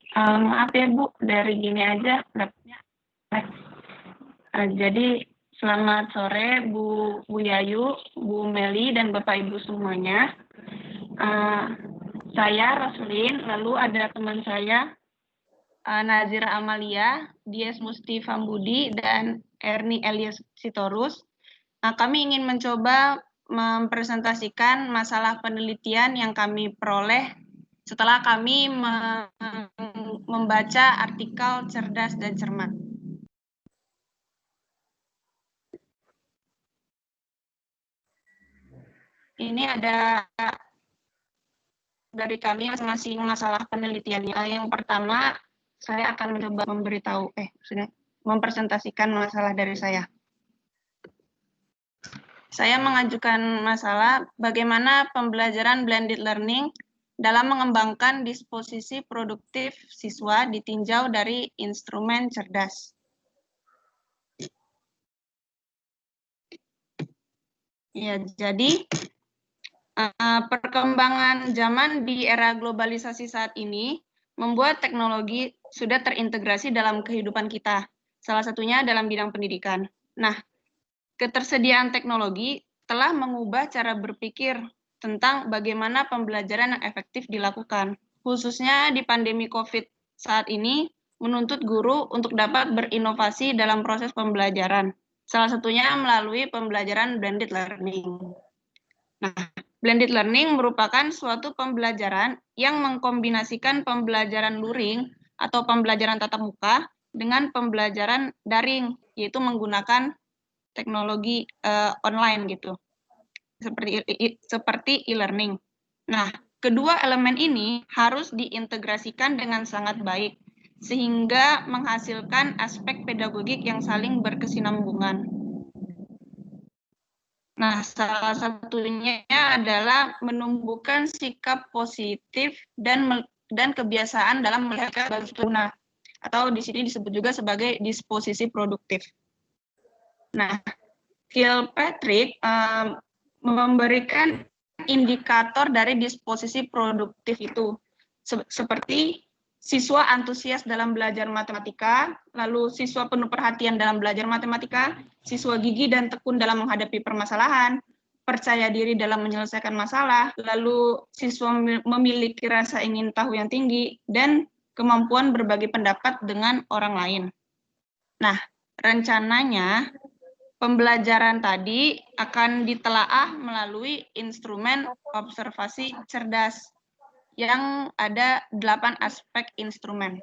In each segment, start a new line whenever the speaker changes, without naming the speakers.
Maaf ya Bu, dari gini aja dapatnya. Jadi selamat sore Bu Yayu, Bu Meli, dan Bapak Ibu semuanya. Saya Roslin, lalu ada teman saya Nazira Amalia, Dies Musti Fambudi, dan Erni Elias Sitorus. Kami ingin mencoba mempresentasikan masalah penelitian yang kami peroleh setelah kami membaca artikel Cerdas dan Cermat. Ini ada dari kami masing-masing masalah penelitiannya. Yang pertama, saya akan mencoba mempresentasikan masalah dari saya. Saya mengajukan masalah bagaimana pembelajaran blended learning dalam mengembangkan disposisi produktif siswa ditinjau dari instrumen cerdas. Ya, jadi perkembangan zaman di era globalisasi saat ini membuat teknologi sudah terintegrasi dalam kehidupan kita, salah satunya dalam bidang pendidikan. Nah, ketersediaan teknologi telah mengubah cara berpikir tentang bagaimana pembelajaran yang efektif dilakukan. Khususnya di pandemi COVID saat ini, menuntut guru untuk dapat berinovasi dalam proses pembelajaran. Salah satunya melalui pembelajaran blended learning. Nah, blended learning merupakan suatu pembelajaran yang mengkombinasikan pembelajaran luring atau pembelajaran tatap muka dengan pembelajaran daring, yaitu menggunakan teknologi online gitu, seperti e-learning. Nah, kedua elemen ini harus diintegrasikan dengan sangat baik, sehingga menghasilkan aspek pedagogik yang saling berkesinambungan. Nah, salah satunya adalah menumbuhkan sikap positif dan kebiasaan dalam melihat bagi pengguna, atau di sini disebut juga sebagai disposisi produktif. Nah, Kilpatrick memberikan indikator dari disposisi produktif itu, seperti siswa antusias dalam belajar matematika, lalu siswa penuh perhatian dalam belajar matematika, siswa gigih dan tekun dalam menghadapi permasalahan, percaya diri dalam menyelesaikan masalah, lalu siswa memiliki rasa ingin tahu yang tinggi, dan kemampuan berbagi pendapat dengan orang lain. Nah, rencananya pembelajaran tadi akan ditelaah melalui instrumen observasi cerdas yang ada 8 aspek instrumen.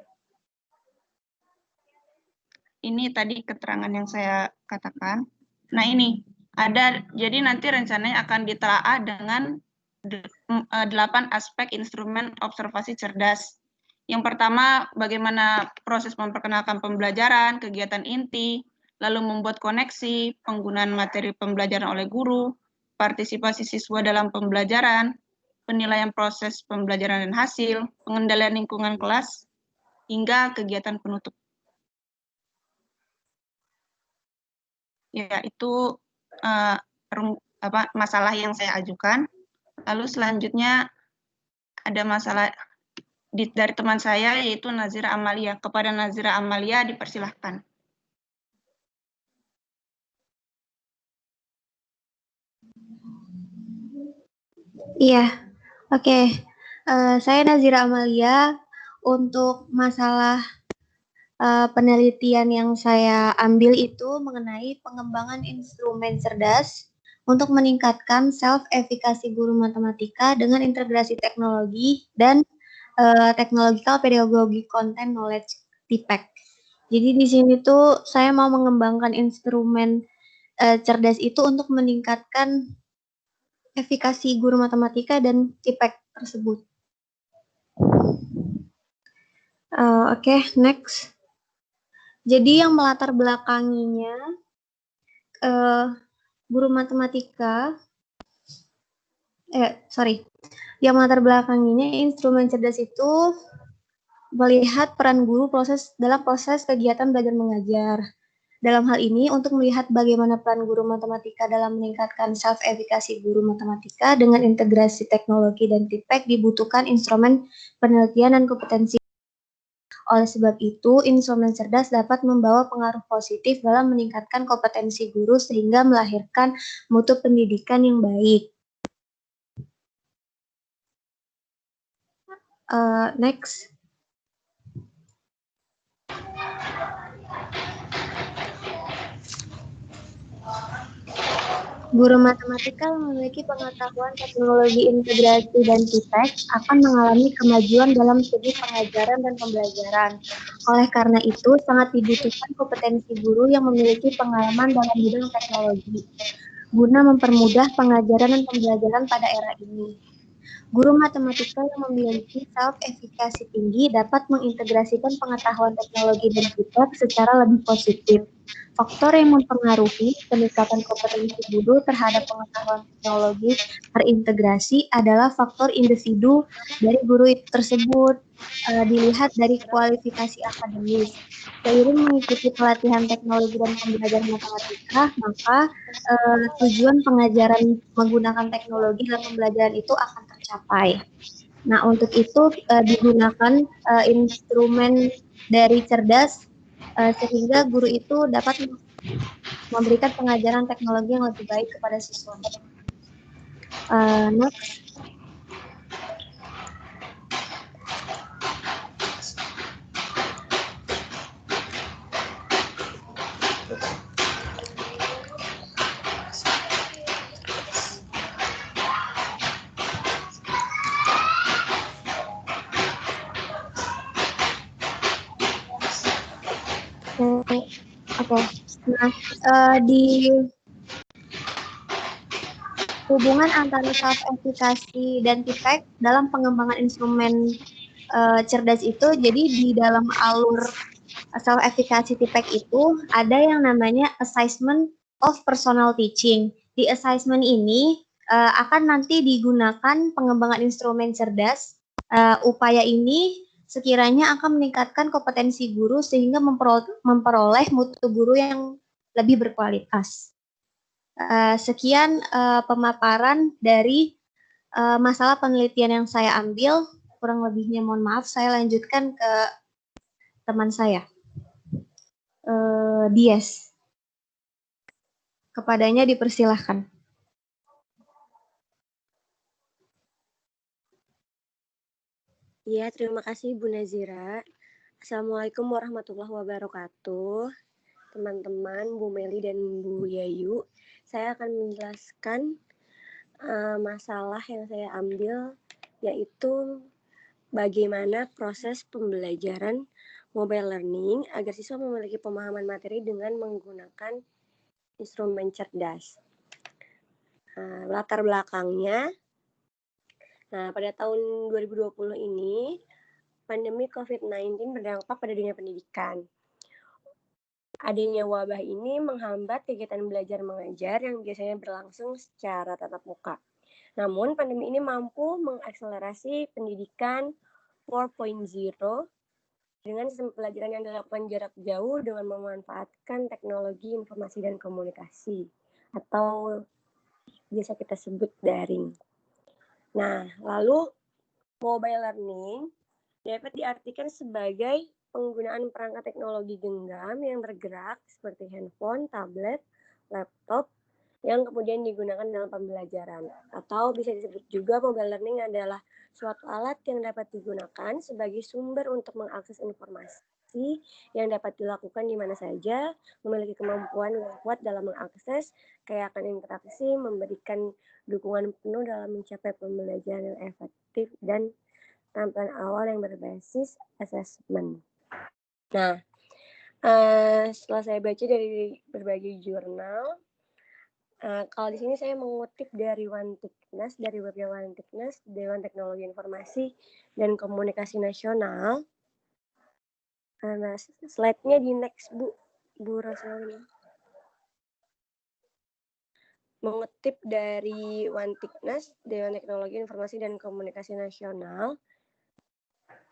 Ini tadi keterangan yang saya katakan. Nah, ini ada, jadi nanti rencananya akan ditelaah dengan 8 aspek instrumen observasi cerdas. Yang pertama, bagaimana proses memperkenalkan pembelajaran, kegiatan inti, lalu membuat koneksi, penggunaan materi pembelajaran oleh guru, partisipasi siswa dalam pembelajaran, penilaian proses pembelajaran dan hasil, pengendalian lingkungan kelas, hingga kegiatan penutup. Ya, itu masalah yang saya ajukan. Lalu selanjutnya ada masalah dari teman saya, yaitu Nazira Amalia. Kepada Nazira Amalia dipersilahkan.
Iya, oke. Saya Nazira Amalia. Untuk masalah penelitian yang saya ambil itu mengenai pengembangan instrumen cerdas untuk meningkatkan self-efikasi guru matematika dengan integrasi teknologi dan technological pedagogy content knowledge TPEC. Jadi di sini tuh saya mau mengembangkan instrumen cerdas itu untuk meningkatkan efikasi guru matematika dan TPEC tersebut. Oke, next. Jadi yang melatar belakanginya guru matematika, yang melatar belakanginya instrumen cerdas itu melihat peran guru dalam proses kegiatan belajar mengajar. Dalam hal ini, untuk melihat bagaimana peran guru matematika dalam meningkatkan self-efikasi guru matematika dengan integrasi teknologi dan TIPEK dibutuhkan instrumen penelitian dan kompetensi. Oleh sebab itu, instrumen cerdas dapat membawa pengaruh positif dalam meningkatkan kompetensi guru sehingga melahirkan mutu pendidikan yang baik. Next. Guru matematika yang memiliki pengetahuan teknologi integrasi dan TIPEK akan mengalami kemajuan dalam segi pengajaran dan pembelajaran. Oleh karena itu, sangat dibutuhkan kompetensi guru yang memiliki pengalaman dalam bidang teknologi, guna mempermudah pengajaran dan pembelajaran pada era ini. Guru matematika yang memiliki self-efikasi tinggi dapat mengintegrasikan pengetahuan teknologi dan TIPEK secara lebih positif. Faktor yang mempengaruhi peningkatan kompetensi guru terhadap pengetahuan teknologi terintegrasi adalah faktor individu dari guru tersebut, dilihat dari kualifikasi akademis. Seiring mengikuti pelatihan teknologi dan pembelajaran matematika, maka tujuan pengajaran menggunakan teknologi dalam pembelajaran itu akan tercapai. Nah, untuk itu digunakan instrumen dari cerdas sehingga guru itu dapat memberikan pengajaran teknologi yang lebih baik kepada siswa. Next. Oke. Nah, di hubungan antara self-efikasi dan TIPEK dalam pengembangan instrumen cerdas itu, jadi di dalam alur self-efikasi TIPEK itu ada yang namanya assessment of personal teaching. Di assessment ini akan nanti digunakan pengembangan instrumen cerdas. Upaya ini sekiranya akan meningkatkan kompetensi guru sehingga memperoleh mutu guru yang lebih berkualitas. Sekian pemaparan dari masalah penelitian yang saya ambil. Kurang lebihnya mohon maaf, saya lanjutkan ke teman saya. Dias. Kepadanya dipersilahkan.
Ya, terima kasih Bu Nazira. Assalamualaikum warahmatullahi wabarakatuh. Teman-teman, Bu Meli dan Bu Yayu, saya akan menjelaskan masalah yang saya ambil, yaitu bagaimana proses pembelajaran mobile learning agar siswa memiliki pemahaman materi dengan menggunakan instrumen cerdas. Latar belakangnya, pada tahun 2020 ini, pandemi COVID-19 berdampak pada dunia pendidikan. Adanya wabah ini menghambat kegiatan belajar mengajar yang biasanya berlangsung secara tatap muka. Namun, pandemi ini mampu mengakselerasi pendidikan 4.0 dengan sistem pelajaran yang dilakukan jarak jauh dengan memanfaatkan teknologi informasi dan komunikasi atau biasa kita sebut daring. Nah, lalu mobile learning dapat diartikan sebagai penggunaan perangkat teknologi genggam yang bergerak seperti handphone, tablet, laptop yang kemudian digunakan dalam pembelajaran. Atau bisa disebut juga mobile learning adalah suatu alat yang dapat digunakan sebagai sumber untuk mengakses informasi yang dapat dilakukan di mana saja, memiliki kemampuan yang kuat dalam mengakses, keyakinan interaksi, memberikan dukungan penuh dalam mencapai pembelajaran yang efektif dan tampilan awal yang berbasis assessment. Nah, setelah saya baca dari berbagai jurnal, kalau di sini saya mengutip dari Wantiknas, dari webnya Wantiknas, Dewan Teknologi Informasi dan Komunikasi Nasional. Nah, slide-nya di next, Bu Roslina. Mengutip dari Wantiknas, Dewan Teknologi Informasi dan Komunikasi Nasional,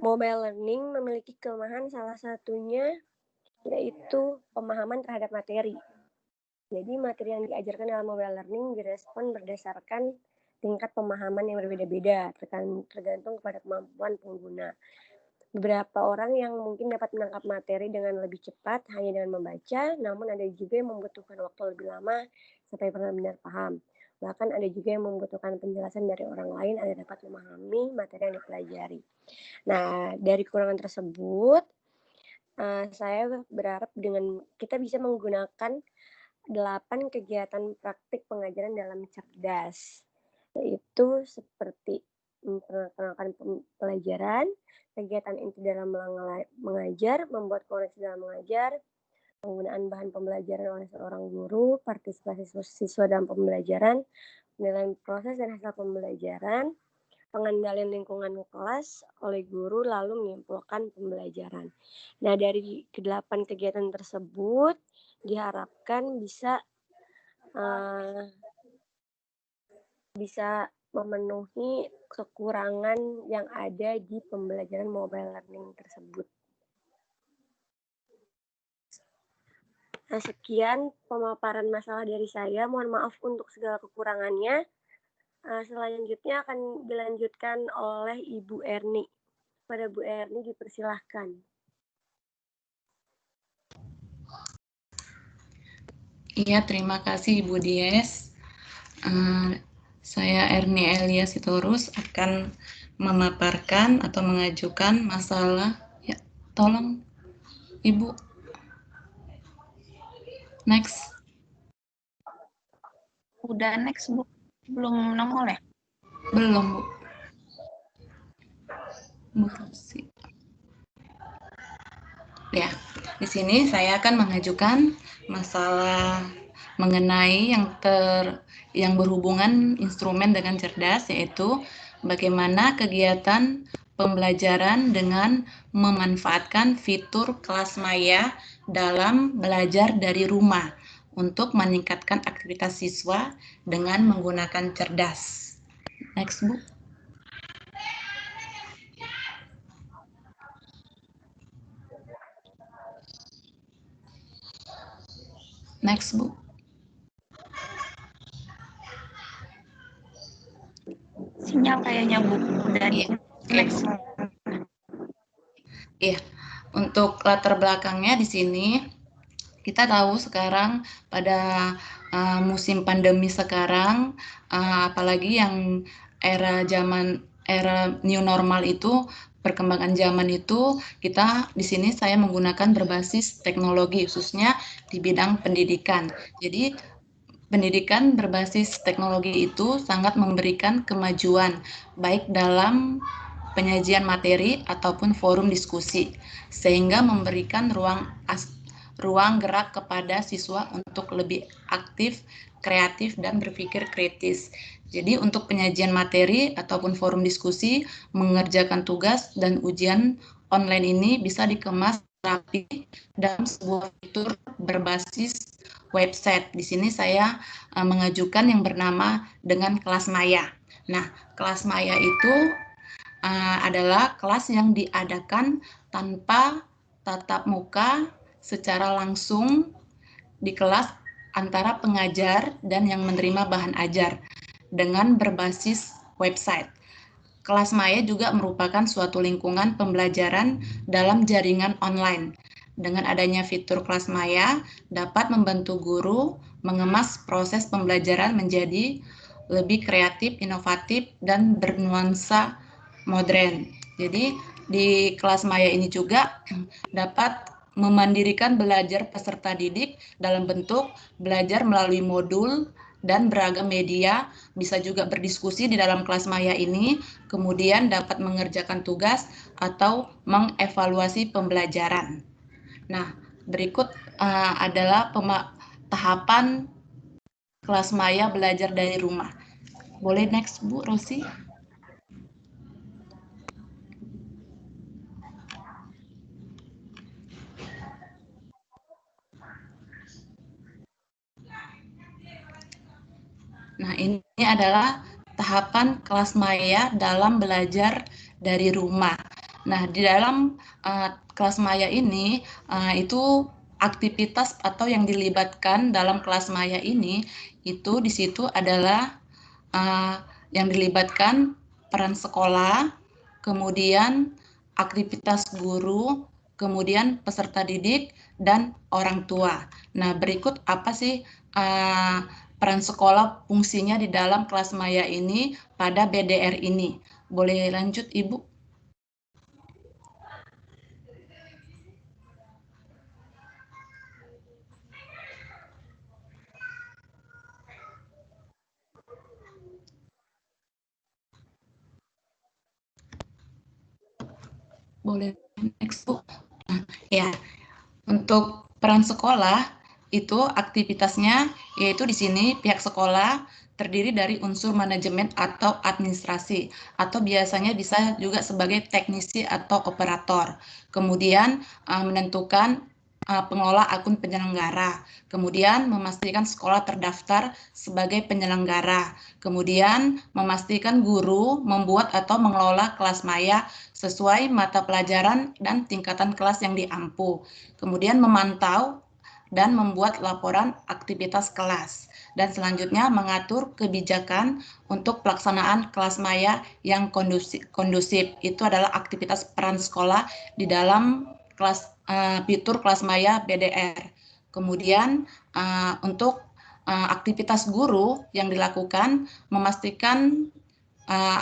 mobile learning memiliki kelemahan, salah satunya yaitu pemahaman terhadap materi. Jadi materi yang diajarkan dalam mobile learning direspon berdasarkan tingkat pemahaman yang berbeda-beda, tergantung kepada kemampuan pengguna. Beberapa orang yang mungkin dapat menangkap materi dengan lebih cepat hanya dengan membaca, namun ada juga yang membutuhkan waktu lebih lama sampai benar-benar paham. Bahkan ada juga yang membutuhkan penjelasan dari orang lain agar dapat memahami materi yang dipelajari. Nah, dari kekurangan tersebut, saya berharap dengan kita bisa menggunakan 8 kegiatan praktik pengajaran dalam cerdas, yaitu seperti memperkenalkan pelajaran, kegiatan inti dalam mengajar, membuat koneksi dalam mengajar, penggunaan bahan pembelajaran oleh seorang guru, partisipasi siswa dalam pembelajaran, penilaian proses dan hasil pembelajaran, pengendalian lingkungan kelas oleh guru, lalu menyimpulkan pembelajaran. Nah, dari ke-8 kegiatan tersebut diharapkan bisa memenuhi kekurangan yang ada di pembelajaran mobile learning tersebut. Nah, sekian pemaparan masalah dari saya. Mohon maaf untuk segala kekurangannya. Selanjutnya akan dilanjutkan oleh Ibu Erni. Pada Bu Erni dipersilahkan.
Iya, terima kasih Ibu Dies. Saya Erni Elia Sitorus akan memaparkan atau mengajukan masalah. Ya, tolong Ibu. Next.
Udah next, Bu. Belum nongol ya?
Belum, Bu. Bu Rosi. Ya, di sini saya akan mengajukan masalah mengenai yang berhubungan instrumen dengan cerdas, yaitu bagaimana kegiatan pembelajaran dengan memanfaatkan fitur kelas maya dalam belajar dari rumah untuk meningkatkan aktivitas siswa dengan menggunakan cerdas. Next, Bu. Next, Bu.
Sinyal kayaknya, Bu. Dari next.
Iya, untuk latar belakangnya di sini kita tahu sekarang pada musim pandemi sekarang, apalagi yang era new normal itu, perkembangan zaman itu, kita di sini saya menggunakan berbasis teknologi, khususnya di bidang pendidikan. Jadi pendidikan berbasis teknologi itu sangat memberikan kemajuan, baik dalam penyajian materi ataupun forum diskusi, sehingga memberikan ruang gerak kepada siswa untuk lebih aktif, kreatif, dan berpikir kritis. Jadi untuk penyajian materi ataupun forum diskusi, mengerjakan tugas dan ujian online ini bisa dikemas rapi dalam sebuah fitur berbasis website. Di sini saya mengajukan yang bernama dengan kelas maya. Nah, kelas maya itu adalah kelas yang diadakan tanpa tatap muka secara langsung di kelas antara pengajar dan yang menerima bahan ajar dengan berbasis website. Kelas maya juga merupakan suatu lingkungan pembelajaran dalam jaringan online. Dengan adanya fitur kelas maya dapat membantu guru mengemas proses pembelajaran menjadi lebih kreatif, inovatif, dan bernuansa modern. Jadi di kelas maya ini juga dapat memandirikan belajar peserta didik dalam bentuk belajar melalui modul dan beragam media, bisa juga berdiskusi di dalam kelas maya ini, kemudian dapat mengerjakan tugas atau mengevaluasi pembelajaran. Nah, berikut adalah tahapan kelas maya belajar dari rumah. Boleh next, Bu Rosi? Nah, ini adalah tahapan kelas maya dalam belajar dari rumah. Nah, di dalam kelas maya ini itu aktivitas atau yang dilibatkan dalam kelas maya ini itu di situ adalah yang dilibatkan peran sekolah, kemudian aktivitas guru, kemudian peserta didik dan orang tua. Nah, berikut apa sih peran sekolah fungsinya di dalam kelas maya ini pada BDR ini? Boleh lanjut, Ibu? Boleh next, Bu. Nah, ya, untuk peran sekolah itu aktivitasnya yaitu di sini pihak sekolah terdiri dari unsur manajemen atau administrasi atau biasanya bisa juga sebagai teknisi atau operator. Kemudian menentukan pengelola akun penyelenggara, kemudian memastikan sekolah terdaftar sebagai penyelenggara, kemudian memastikan guru membuat atau mengelola kelas maya sesuai mata pelajaran dan tingkatan kelas yang diampu, kemudian memantau dan membuat laporan aktivitas kelas, dan selanjutnya mengatur kebijakan untuk pelaksanaan kelas maya yang kondusif. Itu adalah aktivitas peran sekolah di dalam kelas fitur kelas maya BDR. Kemudian untuk aktivitas guru yang dilakukan memastikan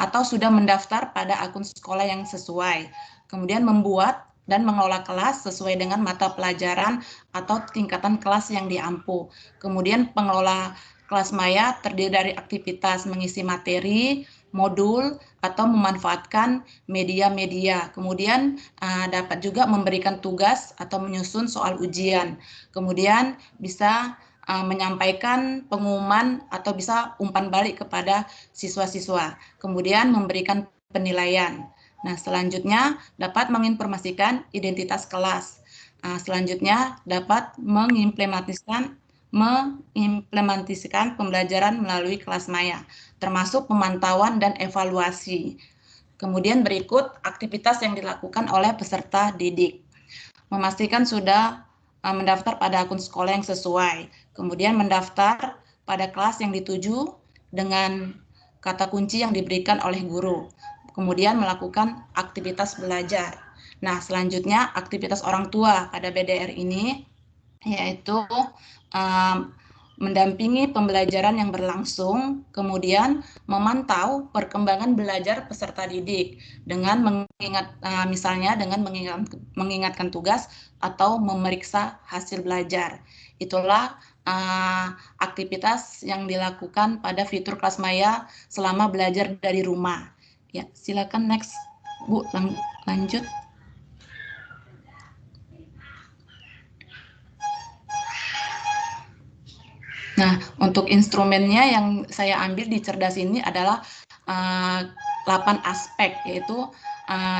atau sudah mendaftar pada akun sekolah yang sesuai. Kemudian membuat dan mengelola kelas sesuai dengan mata pelajaran atau tingkatan kelas yang diampu. Kemudian pengelola kelas maya terdiri dari aktivitas mengisi materi, modul, atau memanfaatkan media-media. Kemudian dapat juga memberikan tugas atau menyusun soal ujian. Kemudian bisa menyampaikan pengumuman atau bisa umpan balik kepada siswa-siswa. Kemudian memberikan penilaian. Nah, selanjutnya dapat menginformasikan identitas kelas. Selanjutnya dapat mengimplementasikan pembelajaran melalui kelas maya, termasuk pemantauan dan evaluasi. Kemudian berikut aktivitas yang dilakukan oleh peserta didik. Memastikan sudah mendaftar pada akun sekolah yang sesuai. Kemudian mendaftar pada kelas yang dituju dengan kata kunci yang diberikan oleh guru. Kemudian melakukan aktivitas belajar. Nah, selanjutnya aktivitas orang tua pada BDR ini yaitu mendampingi pembelajaran yang berlangsung, kemudian memantau perkembangan belajar peserta didik dengan misalnya dengan mengingatkan tugas atau memeriksa hasil belajar. Itulah aktivitas yang dilakukan pada fitur kelas maya selama belajar dari rumah. Ya, silakan next, Bu, lanjut. Nah, untuk instrumennya yang saya ambil di Cerdas ini adalah 8 aspek, yaitu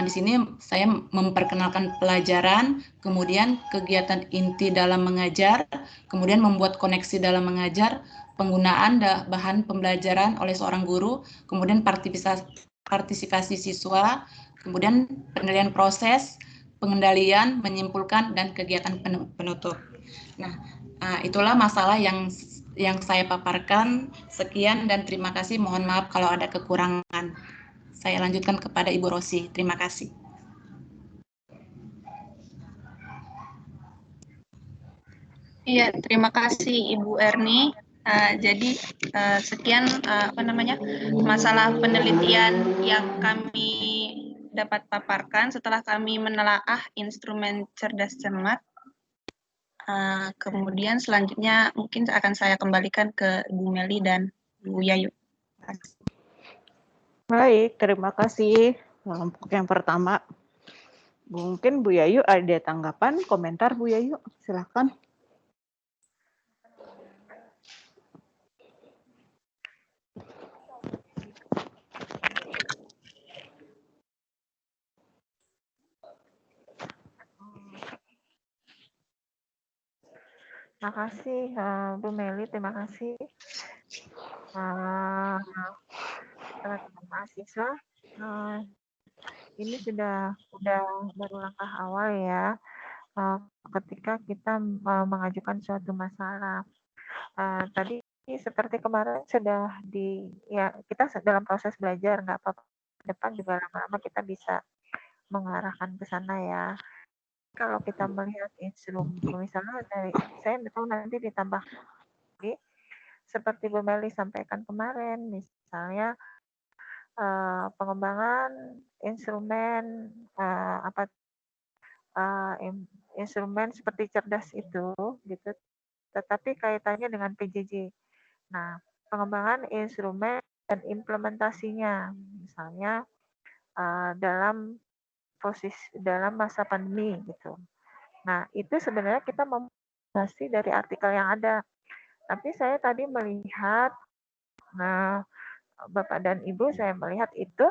di sini saya memperkenalkan pelajaran, kemudian kegiatan inti dalam mengajar, kemudian membuat koneksi dalam mengajar, penggunaan bahan pembelajaran oleh seorang guru, kemudian partisipasi siswa, kemudian penilaian proses, pengendalian, menyimpulkan, dan kegiatan penutup. Nah, itulah masalah yang saya paparkan. Sekian dan terima kasih. Mohon maaf kalau ada kekurangan. Saya lanjutkan kepada Ibu Rosi. Terima kasih.
Iya, terima kasih Ibu Erni. Jadi sekian masalah penelitian yang kami dapat paparkan setelah kami menelaah instrumen cerdas cermat. Kemudian selanjutnya mungkin akan saya kembalikan ke Bu Meli dan Bu Yayu.
Baik, terima kasih. Untuk yang pertama, mungkin Bu Yayu ada tanggapan, komentar Bu Yayu, silakan.
Terima kasih Bu Meli, terima kasih teman-teman mahasiswa. ini sudah baru langkah awal ya, ketika kita mengajukan suatu masalah. Tadi seperti kemarin sudah ya kita dalam proses belajar, nggak apa-apa, depan juga lama-lama kita bisa mengarahkan ke sana ya. Kalau kita melihat instrumen, misalnya saya tahu nanti ditambah lagi, seperti Bu Meli sampaikan kemarin, misalnya pengembangan instrumen instrumen seperti cerdas itu, gitu. Tetapi kaitannya dengan PJJ. Nah, pengembangan instrumen dan implementasinya, misalnya dalam masa pandemi gitu. Nah, itu sebenarnya kita memverifikasi dari artikel yang ada. Tapi saya tadi melihat, Bapak dan Ibu, saya melihat itu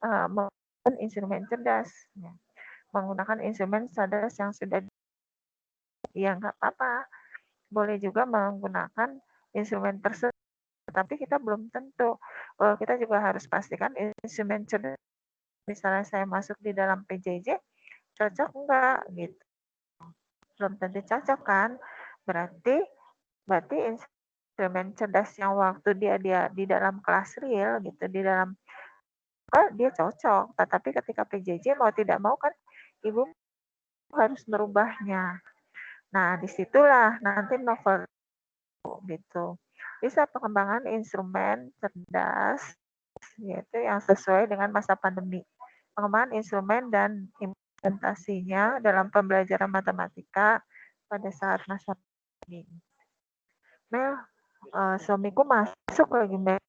menggunakan instrumen cerdas. Ya. Menggunakan instrumen cerdas yang sudah, ya nggak apa-apa. Boleh juga menggunakan instrumen tersebut. Tapi kita belum tentu. Kita juga harus pastikan instrumen cerdas. Misalnya saya masuk di dalam PJJ, cocok enggak gitu. Belum tentu cocok kan. Berarti instrumen cerdas yang waktu dia di dalam kelas real gitu, di dalam dia cocok. Tetapi ketika PJJ mau tidak mau kan Ibu harus merubahnya. Nah, disitulah nanti novel gitu. Bisa pengembangan instrumen cerdas yaitu yang sesuai dengan masa pandemi. Pengembangan instrumen dan implementasinya dalam pembelajaran matematika pada saat masa pandemi. Mel, suamiku masuk lagi, Mel.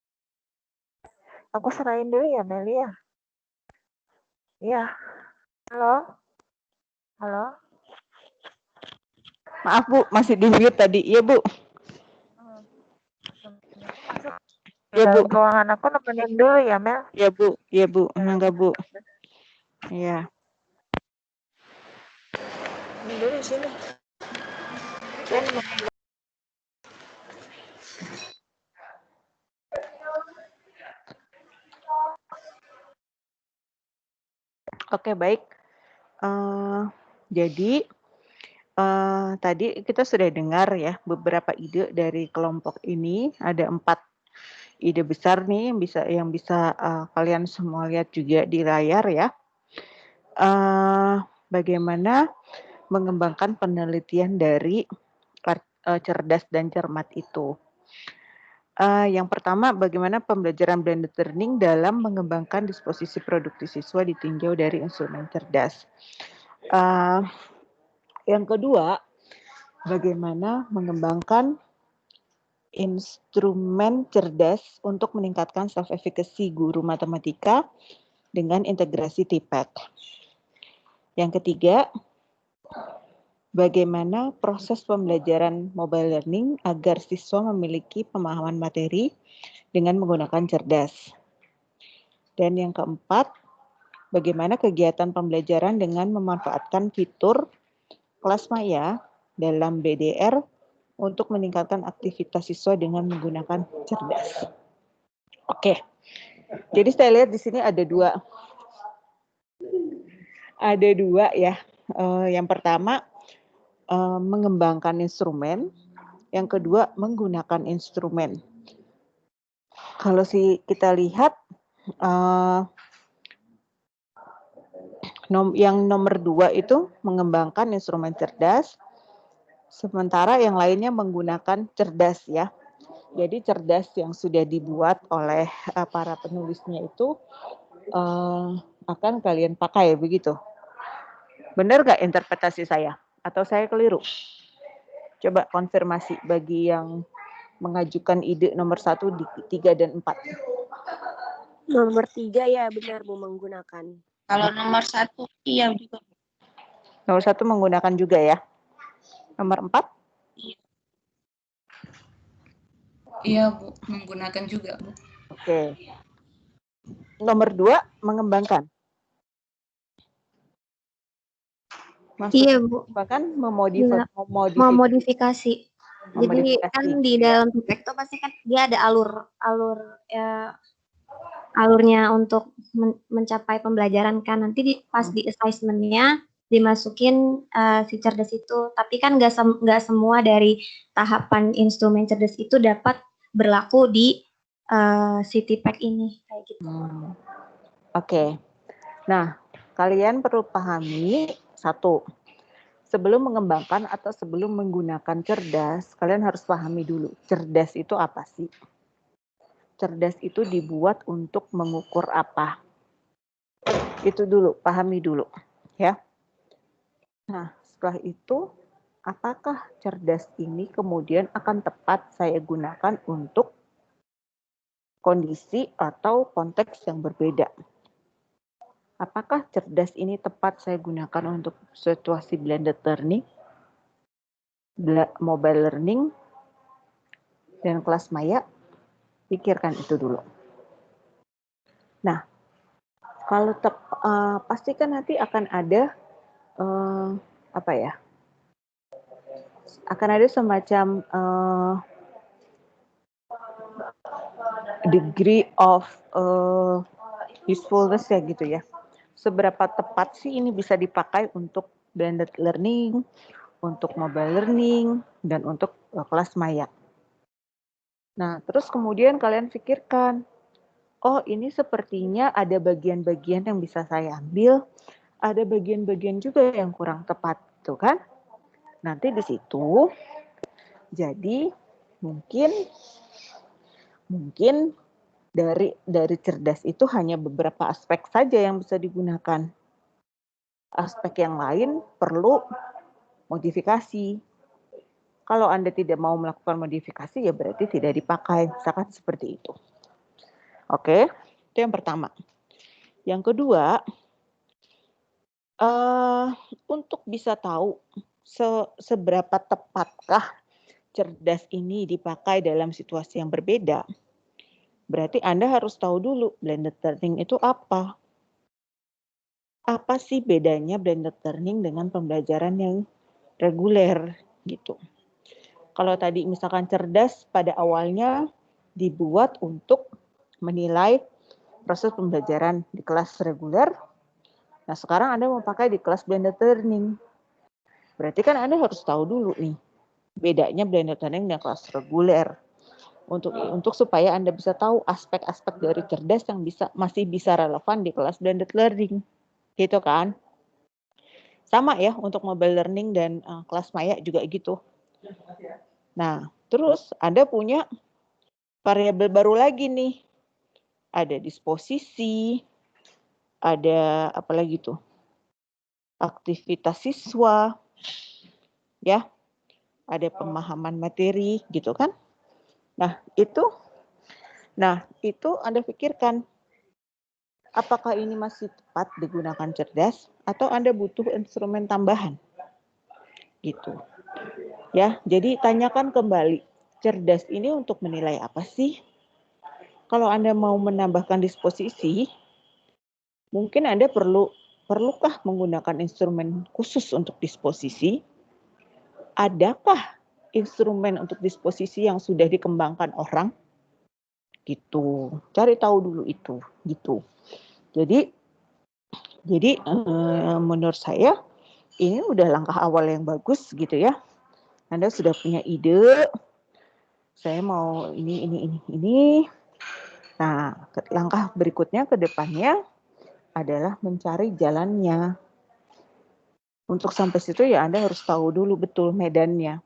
Aku serahin dulu ya, Mel ya. Iya. Halo? Halo?
Maaf Bu, masih di mute tadi. Iya Bu.
Iya Bu. Ruangan aku nemenin dulu ya, Mel.
Iya Bu, iya Bu. Enggak Bu. Iya.
Ini dulu sini.
Oke, baik. Jadi tadi kita sudah dengar ya beberapa ide dari kelompok ini. Ada 4 ide besar nih yang bisa kalian semua lihat juga di layar ya. Bagaimana mengembangkan penelitian dari cerdas dan cermat itu. Yang pertama, bagaimana pembelajaran blended learning dalam mengembangkan disposisi produktif siswa ditinjau dari instrumen cerdas. Yang kedua, bagaimana mengembangkan instrumen cerdas untuk meningkatkan self-efficacy guru matematika dengan integrasi TPAT. Yang ketiga, bagaimana proses pembelajaran mobile learning agar siswa memiliki pemahaman materi dengan menggunakan cerdas. Dan yang keempat, bagaimana kegiatan pembelajaran dengan memanfaatkan fitur kelas maya dalam BDR untuk meningkatkan aktivitas siswa dengan menggunakan cerdas. Oke, jadi saya lihat di sini ada dua ya. Yang pertama, mengembangkan instrumen. Yang kedua, menggunakan instrumen. Kalau kita lihat, yang nomor 2 itu mengembangkan instrumen cerdas, sementara yang lainnya menggunakan cerdas ya. Jadi cerdas yang sudah dibuat oleh para penulisnya itu akan kalian pakai begitu. Benar nggak interpretasi saya? Atau saya keliru? Coba konfirmasi bagi yang mengajukan ide nomor 1, 3, dan 4.
Nomor 3 ya benar Bu menggunakan.
Kalau nomor 1 iya juga.
Nomor 1 menggunakan juga ya. Nomor 4?
Iya Bu, menggunakan juga Bu.
Oke. Nomor 2 mengembangkan.
Iya Bu.
Bahkan
memodifikasi. Jadi kan di dalam TPAT itu pasti kan dia ada alur alurnya untuk mencapai pembelajaran kan. Nanti pas di assessment-nya dimasukin si cerdas itu. Tapi kan nggak semua dari tahapan instrumen cerdas itu dapat berlaku di si TPEC ini kayak gitu.
Oke. Nah, kalian perlu pahami satu. Sebelum mengembangkan atau sebelum menggunakan cerdas, kalian harus pahami dulu, cerdas itu apa sih? Cerdas itu dibuat untuk mengukur apa? Itu dulu, pahami dulu, ya. Nah, setelah itu, apakah cerdas ini kemudian akan tepat saya gunakan untuk kondisi atau konteks yang berbeda? Apakah cerdas ini tepat saya gunakan untuk situasi blended learning, mobile learning, dan kelas maya? Pikirkan itu dulu. Nah, kalau pastikan nanti akan ada akan ada semacam degree of usefulness ya gitu ya. Seberapa tepat sih ini bisa dipakai untuk blended learning, untuk mobile learning, dan untuk kelas maya. Nah, terus kemudian kalian pikirkan, oh ini sepertinya ada bagian-bagian yang bisa saya ambil, ada bagian-bagian juga yang kurang tepat, gitu kan? Nanti di situ, jadi mungkin dari cerdas itu hanya beberapa aspek saja yang bisa digunakan. Aspek yang lain perlu modifikasi. Kalau Anda tidak mau melakukan modifikasi, ya berarti tidak dipakai. Misalkan seperti itu. Oke, itu yang pertama. Yang kedua, untuk bisa tahu seberapa tepatkah cerdas ini dipakai dalam situasi yang berbeda, berarti Anda harus tahu dulu blended learning itu apa. Apa sih bedanya blended learning dengan pembelajaran yang reguler gitu. Kalau tadi misalkan cerdas pada awalnya dibuat untuk menilai proses pembelajaran di kelas reguler. Nah, sekarang Anda mau pakai di kelas blended learning. Berarti kan Anda harus tahu dulu nih bedanya blended learning dan kelas reguler. Untuk supaya Anda bisa tahu aspek-aspek dari cerdas yang masih bisa relevan di kelas blended learning. Gitu kan? Sama ya untuk mobile learning dan kelas maya juga gitu. Nah, terus Anda punya variabel baru lagi nih. Ada disposisi, ada apa lagi tuh? Aktivitas siswa, ya. Ada pemahaman materi gitu kan. Nah, itu Anda pikirkan apakah ini masih tepat digunakan cerdas atau Anda butuh instrumen tambahan. Gitu. Ya, jadi tanyakan kembali, cerdas ini untuk menilai apa sih? Kalau Anda mau menambahkan disposisi, mungkin Anda perlukah menggunakan instrumen khusus untuk disposisi? Adakah instrumen untuk disposisi yang sudah dikembangkan orang? Gitu. Cari tahu dulu itu, gitu. Jadi menurut saya ini udah langkah awal yang bagus gitu ya. Anda sudah punya ide, saya mau ini. Nah, langkah berikutnya ke depannya adalah mencari jalannya. Untuk sampai situ ya Anda harus tahu dulu betul medannya.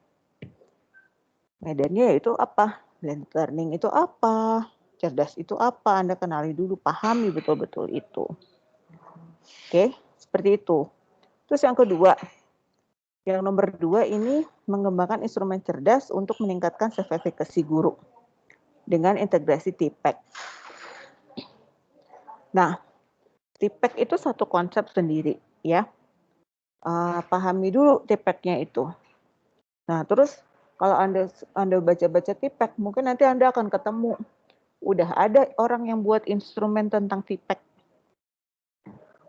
Medannya yaitu apa? Blended learning itu apa? Cerdas itu apa? Anda kenali dulu, pahami betul-betul itu. Oke, seperti itu. Terus yang kedua, yang nomor 2 ini mengembangkan instrumen cerdas untuk meningkatkan self-efficacy guru dengan integrasi TPEC. Nah, TPEC itu satu konsep sendiri, ya. Pahami dulu TPEC-nya itu. Nah, terus kalau Anda baca-baca TPEC, mungkin nanti Anda akan ketemu udah ada orang yang buat instrumen tentang TPEC.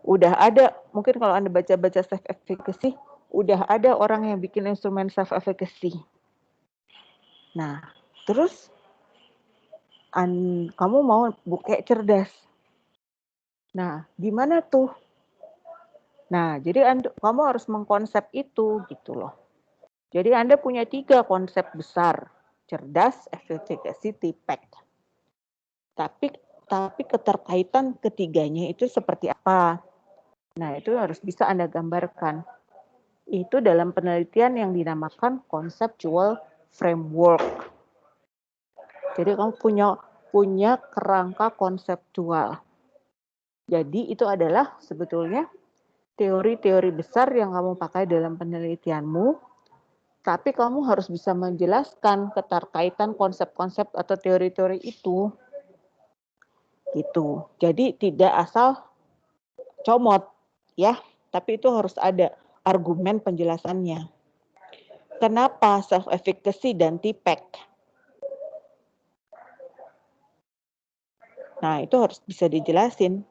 Udah ada, mungkin kalau Anda baca-baca self-efficacy, udah ada orang yang bikin instrumen self-efficacy. Nah, terus kamu mau buka cerdas. Nah, gimana tuh? Nah, jadi kamu harus mengkonsep itu gitu loh. Jadi Anda punya 3 konsep besar, cerdas, efekasi, TPEC. Tapi keterkaitan ketiganya itu seperti apa? Nah, itu harus bisa Anda gambarkan. Itu dalam penelitian yang dinamakan conceptual framework. Jadi kamu punya kerangka konseptual. Jadi itu adalah sebetulnya teori-teori besar yang kamu pakai dalam penelitianmu, tapi kamu harus bisa menjelaskan keterkaitan konsep-konsep atau teori-teori itu. Gitu. Jadi tidak asal comot ya, tapi itu harus ada argumen penjelasannya. Kenapa self-efficacy dan TPEC? Nah, itu harus bisa dijelasin.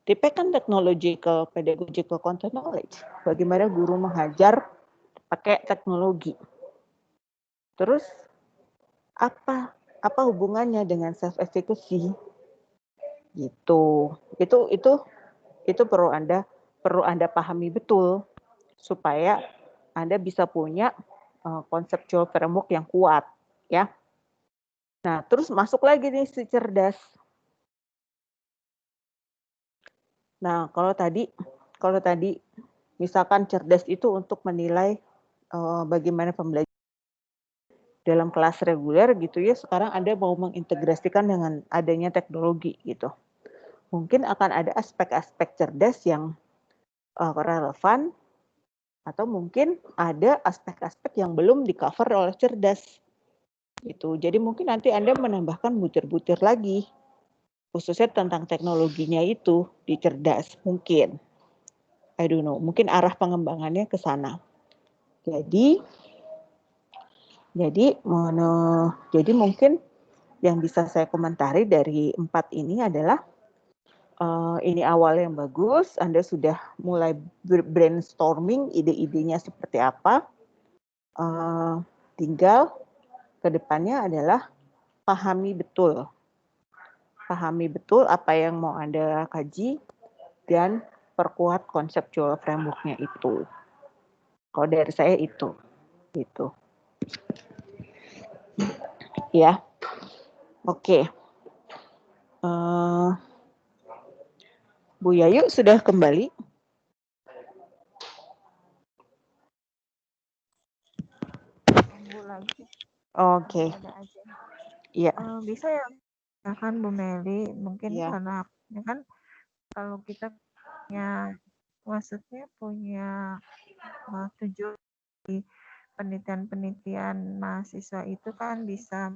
TPEC kan technological, pedagogical content knowledge. Bagaimana guru mengajar pakai teknologi. Terus apa hubungannya dengan self-efficacy? Gitu. Itu perlu Anda pahami betul supaya Anda bisa punya conceptual framework yang kuat, ya. Nah, terus masuk lagi nih si cerdas. Nah, kalau tadi misalkan cerdas itu untuk menilai bagaimana pembelajaran dalam kelas reguler gitu ya, sekarang Anda mau mengintegrasikan dengan adanya teknologi gitu. Mungkin akan ada aspek-aspek cerdas yang relevan, atau mungkin ada aspek-aspek yang belum di-cover oleh cerdas. Gitu. Jadi mungkin nanti Anda menambahkan butir-butir lagi, khususnya tentang teknologinya itu di cerdas, mungkin. I don't know, mungkin arah pengembangannya ke sana. Jadi mungkin yang bisa saya komentari dari 4 ini adalah ini awal yang bagus, Anda sudah mulai brainstorming ide-idenya seperti apa. Tinggal ke depannya adalah pahami betul apa yang mau Anda kaji dan perkuat konseptual framework-nya itu. Kalau dari saya itu. Gitu. Ya. Oke. Bu Yayu sudah kembali?
Tunggu lagi.
Oke.
Ada aja.
Iya.
Bisa ya kan Bu Meli, mungkin
Ya.
karena kan kalau kita punya tujuan di penelitian mahasiswa itu kan bisa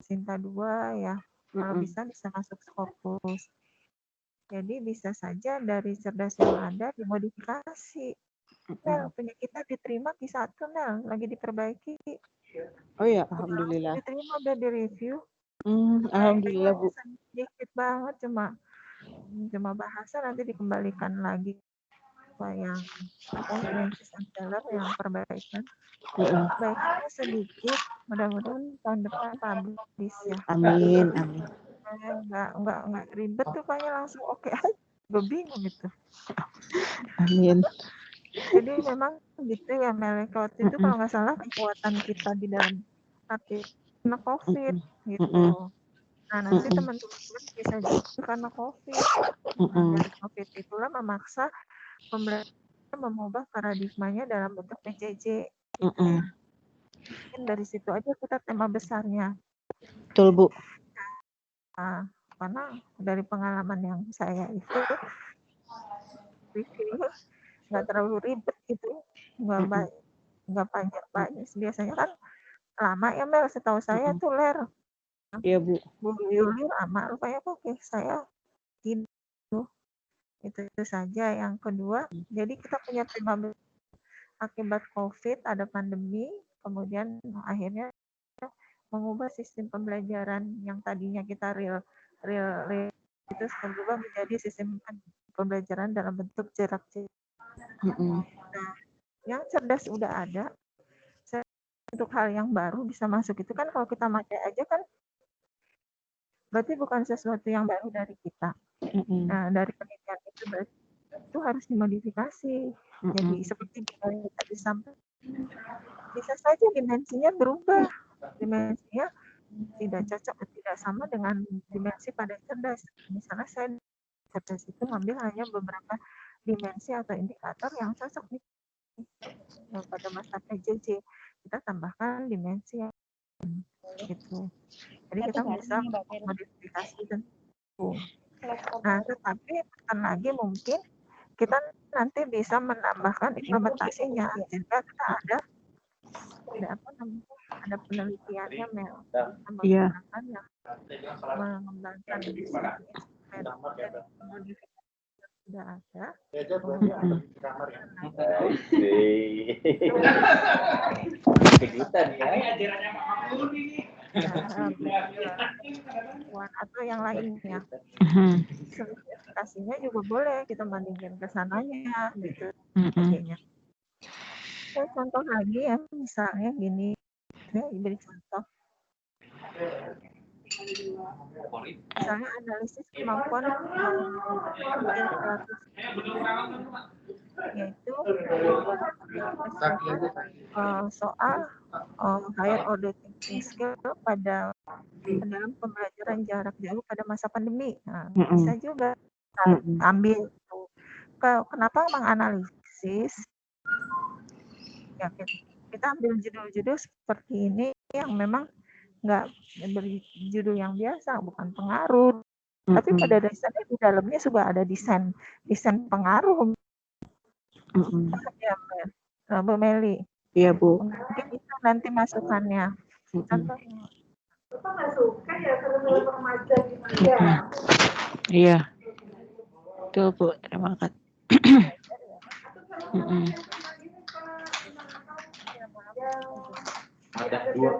Sinta 2 ya, kalau bisa masuk Scopus. Jadi bisa saja dari cerdas yang ada dimodifikasi. Nel, punya kita diterima Q1, Nel, lagi diperbaiki.
Oh ya, alhamdulillah.
Diterima, udah direview.
Alhamdulillah, Bu.
Sedikit banget, cuma bahasa nanti dikembalikan lagi yang system seller yang perbaikan. Baiknya sedikit, mudah-mudahan tahun depan publish ya.
Amin.
Enggak ribet tuh, kayaknya langsung oke aja. Gue bingung gitu.
Amin.
Jadi memang gitu ya, Mel. Waktu itu kalau nggak salah kekuatan kita di dalam hati karena COVID gitu. Nah, nanti teman-teman bisa juga karena COVID. Dari COVID itulah memaksa pemerintah mengubah paradigmanya dalam bentuk PJJ. Gitu. Mungkin dari situ aja kita tema besarnya.
Betul, Bu.
Nah, karena dari pengalaman yang saya itu reviewnya nggak terlalu ribet gitu, nggak banyak. Biasanya kan lama ya, Mel, setahu saya tuh ler.
Iya, Bu.
Bu Yuli lama, rupanya kok saya gitu. Itu saja. Yang kedua, jadi kita punya tema akibat COVID, ada pandemi, kemudian akhirnya mengubah sistem pembelajaran yang tadinya kita real itu berubah menjadi sistem pembelajaran dalam bentuk jarak jauh. Nah, yang cerdas udah ada, untuk hal yang baru bisa masuk itu kan kalau kita pakai aja kan berarti bukan sesuatu yang baru dari kita. Nah, dari penelitian itu berarti itu harus dimodifikasi. Jadi seperti yang tadi sampaikan, bisa saja dimensinya berubah. Dimensinya tidak cocok, tidak sama dengan dimensi pada cerdas. Misalnya saya cerdas itu ngambil hanya beberapa dimensi atau indikator yang cocok nih pada masa PJJ. Kita tambahkan dimensi yang gitu. Jadi kita bisa modifikasi tentu. Nah, tetapi lagi mungkin kita nanti bisa menambahkan implementasinya jika kita ada apa namanya, ada penelitiannya menggunakan yang mengembangkan instrumen dan modifikasi yang sudah ada, kemudian atau yang lainnya. Aplikasinya juga boleh kita bandingkan ke sananya gitu. Contoh lagi ya, misalnya gini, saya beri contoh. Misalnya analisis kemampuan yaitu soal higher order thinking skill pada dalam pembelajaran jarak jauh pada masa pandemi. Nah, bisa juga ambil. Kenapa menganalisis? Ya, kita ambil judul-judul seperti ini yang memang nggak berjudul yang biasa, bukan pengaruh. Tapi pada dasarnya di dalamnya sudah ada desain pengaruh. Ya, Bu Meli.
Iya, Bu.
Mungkin bisa nanti masukannya. Contohnya.
Iya. Betul, Bu. Terima kasih.
Ada dua.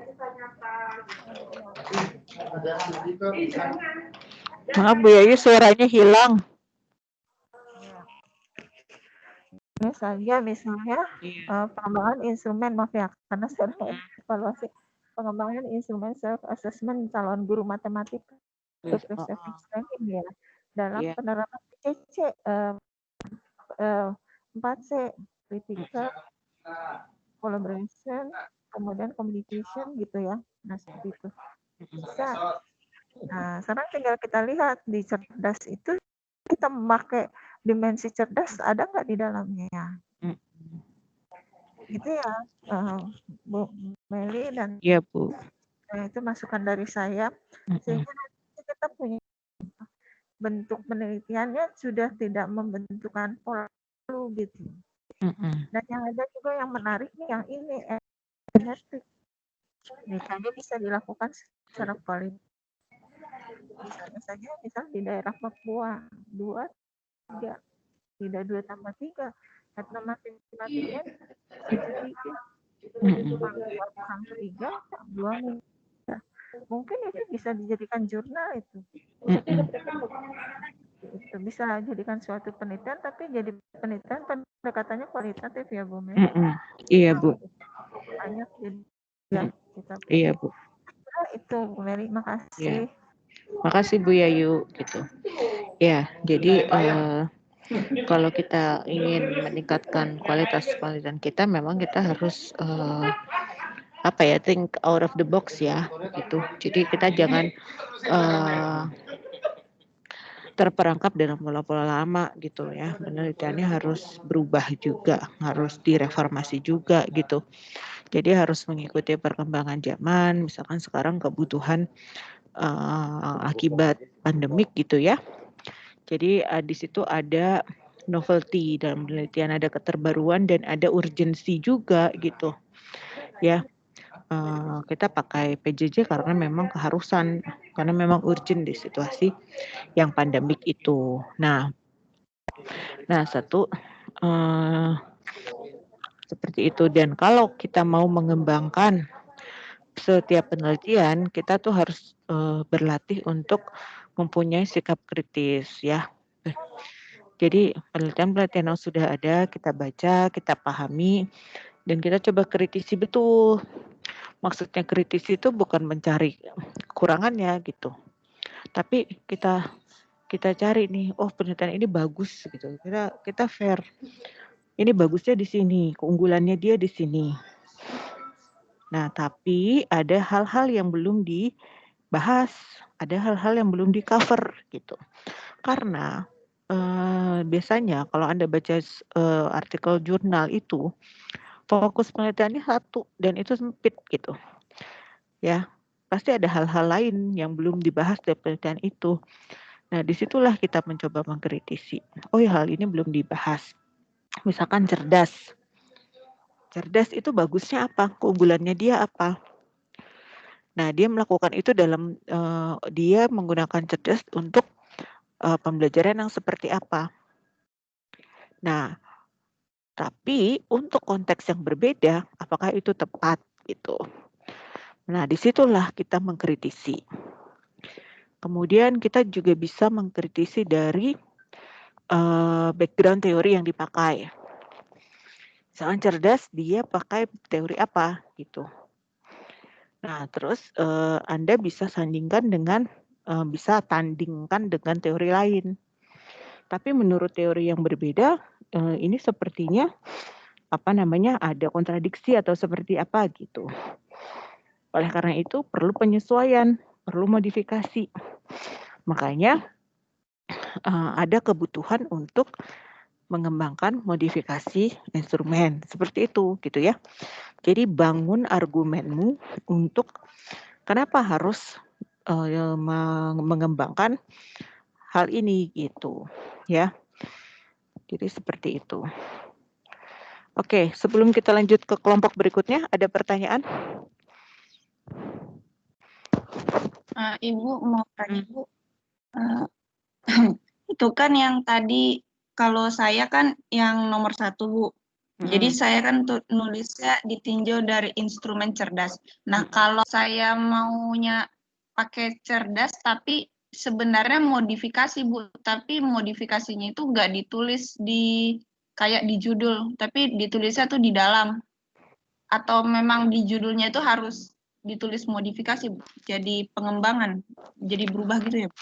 Maaf Bu Yayu, suaranya hilang.
Misalnya pengembangan instrumen, maaf ya, karena saya evaluasi pengembangan instrumen self assessment calon guru matematika ya dalam penerapan PCC 4C, critical, collaboration, kemudian communication gitu ya. Nah, seperti itu. Bisa. Nah, sekarang tinggal kita lihat di cerdas itu kita memakai dimensi cerdas ada nggak di dalamnya? Gitu ya, Bu Meli dan
Iya, Bu.
Itu masukan dari saya. Sehingga nanti kita punya bentuk penelitiannya sudah tidak membentukkan pola gitu. Dan yang ada juga yang menarik nih yang ini genetik. Misalnya bisa dilakukan secara kualitatif. Misalnya saja di daerah Papua 2, 3, tidak 2 tambah 3, karena matematikanya 3, 2 mungkin itu bisa dijadikan jurnal itu. Itu bisa dijadikan suatu penelitian, tapi jadi penelitian pendekatannya kualitatif ya Bu Mel.
Iya Bu.
Banyak jadi ya kita.
Iya Bu.
Nah, itu Bu Meli, makasih.
Ya. Makasih Bu Yayu gitu. Ya, jadi kalau kita ingin meningkatkan kualitas penelitian kita, memang kita harus think out of the box ya, gitu. Jadi kita jangan terperangkap dalam pola-pola lama gitu ya. Penelitiannya harus berubah juga, harus direformasi juga gitu. Jadi harus mengikuti perkembangan zaman, misalkan sekarang kebutuhan akibat pandemik gitu ya. Jadi di situ ada novelty dalam penelitian, ada keterbaruan dan ada urgensi juga gitu. Ya, kita pakai PJJ karena memang keharusan, karena memang urgent di situasi yang pandemik itu. Nah satu seperti itu. Dan kalau kita mau mengembangkan setiap penelitian, kita tuh harus berlatih untuk mempunyai sikap kritis ya. Jadi penelitian-penelitian yang sudah ada kita baca, kita pahami, dan kita coba kritisi betul. Maksudnya kritisi itu bukan mencari kekurangannya gitu, tapi kita kita cari nih, oh penelitian ini bagus gitu. Kita fair. Ini bagusnya di sini, keunggulannya dia di sini. Nah, tapi ada hal-hal yang belum dibahas, ada hal-hal yang belum di-cover gitu. Karena biasanya kalau Anda baca artikel jurnal itu, fokus penelitiannya satu dan itu sempit gitu. Ya, pasti ada hal-hal lain yang belum dibahas dari penelitian itu. Nah, disitulah kita mencoba mengkritisi. Oh ya, hal ini belum dibahas. Misalkan cerdas. Cerdas itu bagusnya apa? Keunggulannya dia apa? Nah, dia melakukan itu dalam dia menggunakan cerdas untuk pembelajaran yang seperti apa. Nah, tapi untuk konteks yang berbeda, apakah itu tepat gitu? Nah, disitulah kita mengkritisi. Kemudian kita juga bisa mengkritisi dari background teori yang dipakai. Misalkan cerdas, dia pakai teori apa gitu. Nah, terus Anda bisa sandingkan dengan, bisa tandingkan dengan teori lain. Tapi menurut teori yang berbeda, ini sepertinya ada kontradiksi atau seperti apa gitu. Oleh karena itu perlu penyesuaian, perlu modifikasi. Makanya ada kebutuhan untuk mengembangkan modifikasi instrumen seperti itu gitu ya. Jadi bangun argumenmu untuk kenapa harus mengembangkan hal ini gitu ya. Jadi seperti itu. Oke, sebelum kita lanjut ke kelompok berikutnya, ada pertanyaan?
Ibu mau tanya Bu, itu kan yang tadi kalau saya kan yang nomor 1 Bu. Jadi saya kan nulisnya ditinjau dari instrumen cerdas. Nah kalau saya maunya pakai cerdas tapi sebenarnya modifikasi Bu, tapi modifikasinya itu nggak ditulis kayak di judul, tapi ditulisnya tuh di dalam. Atau memang di judulnya itu harus ditulis modifikasi Bu, jadi pengembangan, jadi berubah gitu ya Bu?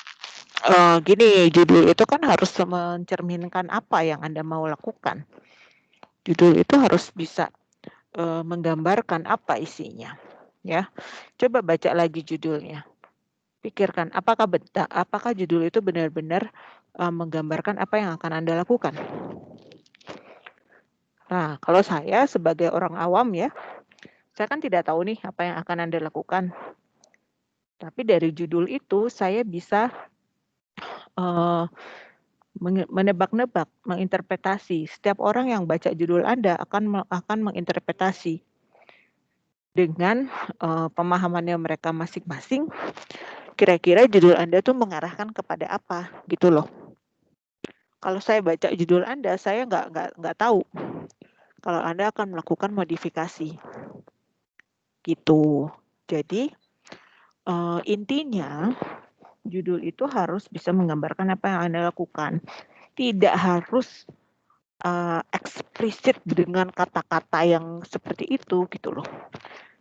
Gini, judul itu kan harus mencerminkan apa yang Anda mau lakukan. Judul itu harus bisa menggambarkan apa isinya, ya. Coba baca lagi judulnya. Pikirkan, apakah judul itu benar-benar menggambarkan apa yang akan Anda lakukan. Nah, kalau saya sebagai orang awam ya, saya kan tidak tahu nih apa yang akan Anda lakukan. Tapi dari judul itu saya bisa menebak-nebak, menginterpretasi. Setiap orang yang baca judul Anda akan menginterpretasi dengan pemahamannya mereka masing-masing. Kira-kira judul Anda tuh mengarahkan kepada apa, gitu loh. Kalau saya baca judul Anda, saya nggak tahu kalau Anda akan melakukan modifikasi, gitu. Jadi intinya judul itu harus bisa menggambarkan apa yang Anda lakukan. Tidak harus eksplisit dengan kata-kata yang seperti itu gitu loh.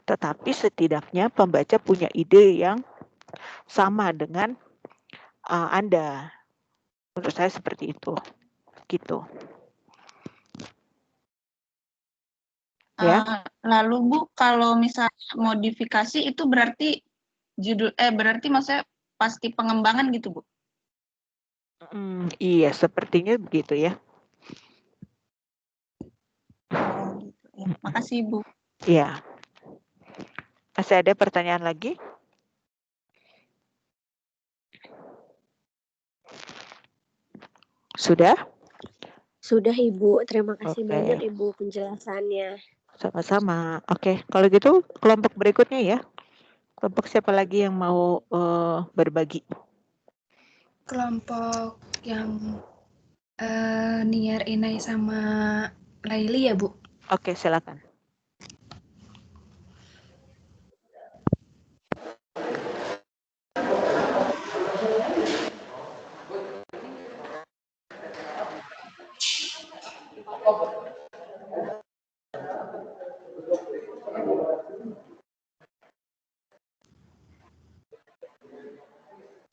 Tetapi setidaknya pembaca punya ide yang sama dengan Anda. Menurut saya seperti itu. Gitu. Ya.
Lalu Bu, kalau misalnya modifikasi itu berarti berarti maksudnya pasti pengembangan gitu Bu?
Iya, sepertinya begitu ya.
Gitu ya. Makasih Bu.
Iya. Masih ada pertanyaan lagi? Sudah?
Sudah Ibu, terima kasih banyak Ibu penjelasannya.
Sama-sama. Oke, kalau gitu kelompok berikutnya ya. Kelompok siapa lagi yang mau berbagi?
Kelompok yang Niar, Inai, sama Laili ya Bu?
Oke, silakan.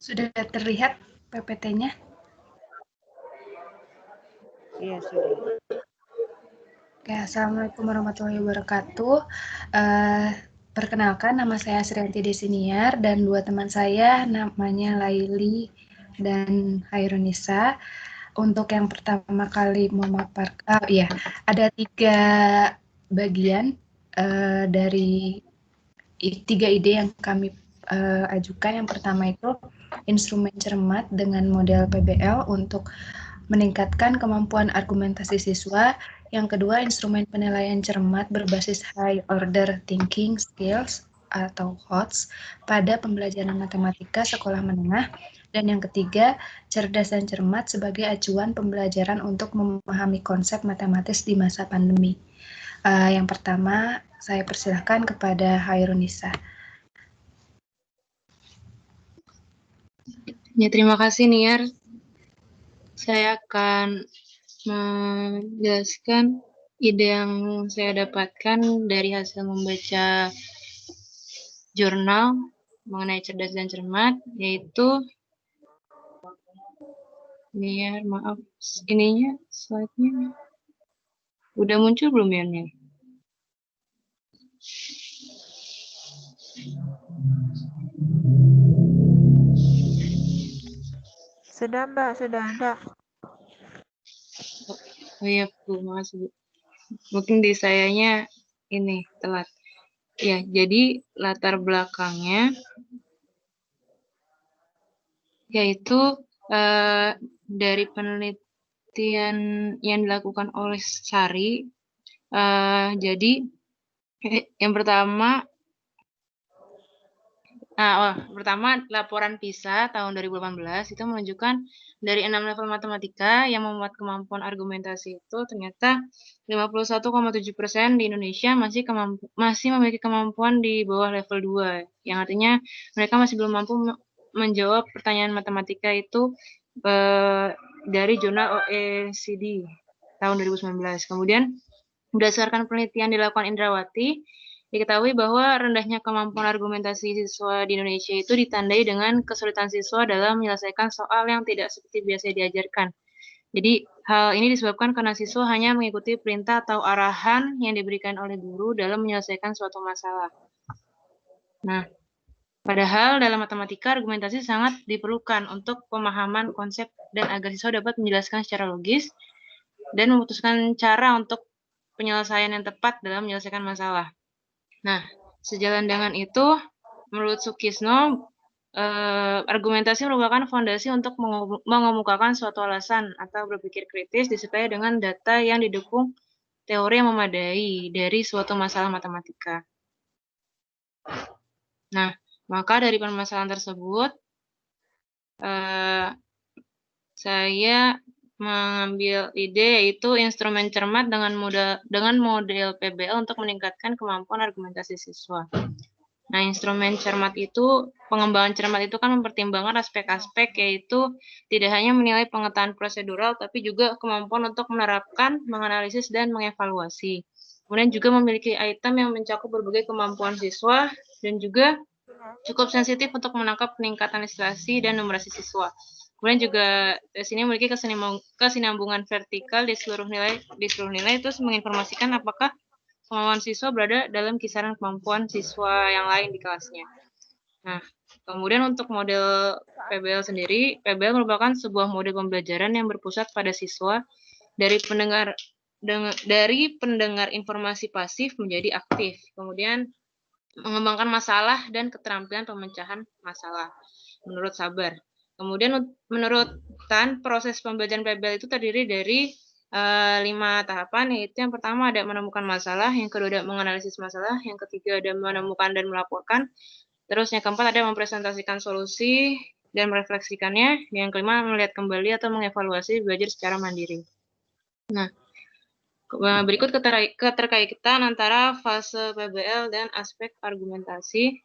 Sudah terlihat PPT-nya?
Ya, sudah.
Oke, Assalamualaikum warahmatullahi wabarakatuh. Perkenalkan, nama saya Asrianti Desiniar dan dua teman saya namanya Laili dan Hairunisa. Untuk yang pertama kali memaparkan, ada 3 bagian dari 3 ide yang kami ajukan. Yang pertama itu instrumen cermat dengan model PBL untuk meningkatkan kemampuan argumentasi siswa. Yang kedua, instrumen penilaian cermat berbasis high order thinking skills atau HOTS pada pembelajaran matematika sekolah menengah. Dan yang ketiga, cerdas dan cermat sebagai acuan pembelajaran untuk memahami konsep matematis di masa pandemi. Yang pertama, saya persilahkan kepada Hairunisa.
Ya, terima kasih Niar. Saya akan menjelaskan ide yang saya dapatkan dari hasil membaca jurnal mengenai cerdas dan cermat, yaitu Niar, maaf, ininya slide-nya udah muncul belum ya Niar?
Sudah Mbak, sudah ada.
Oh iya Bu, makasih Bu. Mungkin di sayanya ini telat. Ya, jadi latar belakangnya yaitu dari penelitian yang dilakukan oleh Sari. Jadi yang pertama laporan PISA tahun 2018 itu menunjukkan dari 6 level matematika yang memuat kemampuan argumentasi itu ternyata 51,7% di Indonesia masih memiliki kemampuan di bawah level 2, yang artinya mereka masih belum mampu menjawab pertanyaan matematika itu dari jurnal OECD tahun 2019. Kemudian berdasarkan penelitian dilakukan Indrawati, diketahui bahwa rendahnya kemampuan argumentasi siswa di Indonesia itu ditandai dengan kesulitan siswa dalam menyelesaikan soal yang tidak seperti biasa diajarkan. Jadi, hal ini disebabkan karena siswa hanya mengikuti perintah atau arahan yang diberikan oleh guru dalam menyelesaikan suatu masalah. Nah, padahal dalam matematika argumentasi sangat diperlukan untuk pemahaman konsep dan agar siswa dapat menjelaskan secara logis dan memutuskan cara untuk penyelesaian yang tepat dalam menyelesaikan masalah. Nah, sejalan dengan itu, menurut Sukisno, argumentasi merupakan fondasi untuk mengemukakan suatu alasan atau berpikir kritis disertai dengan data yang didukung teori yang memadai dari suatu masalah matematika. Nah, maka dari permasalahan tersebut, saya mengambil ide yaitu instrumen cermat dengan model PBL untuk meningkatkan kemampuan argumentasi siswa. Nah, instrumen cermat itu, pengembangan cermat itu kan mempertimbangkan aspek-aspek yaitu tidak hanya menilai pengetahuan prosedural, tapi juga kemampuan untuk menerapkan, menganalisis, dan mengevaluasi. Kemudian juga memiliki item yang mencakup berbagai kemampuan siswa dan juga cukup sensitif untuk menangkap peningkatan literasi dan numerasi siswa. Kemudian juga tes ini memiliki kesinambungan vertikal di seluruh nilai terus menginformasikan apakah kemampuan siswa berada dalam kisaran kemampuan siswa yang lain di kelasnya. Nah, kemudian untuk model PBL sendiri, PBL merupakan sebuah model pembelajaran yang berpusat pada siswa dari pendengar informasi pasif menjadi aktif. Kemudian mengembangkan masalah dan keterampilan pemecahan masalah menurut Sabar. Kemudian menurut Tan, proses pembelajaran PBL itu terdiri dari 5 tahapan, yaitu yang pertama ada menemukan masalah, yang kedua ada menganalisis masalah, yang ketiga ada menemukan dan melaporkan, terus yang keempat ada mempresentasikan solusi dan merefleksikannya, yang kelima melihat kembali atau mengevaluasi belajar secara mandiri. Nah, berikut keterkaitan antara fase PBL dan aspek argumentasi.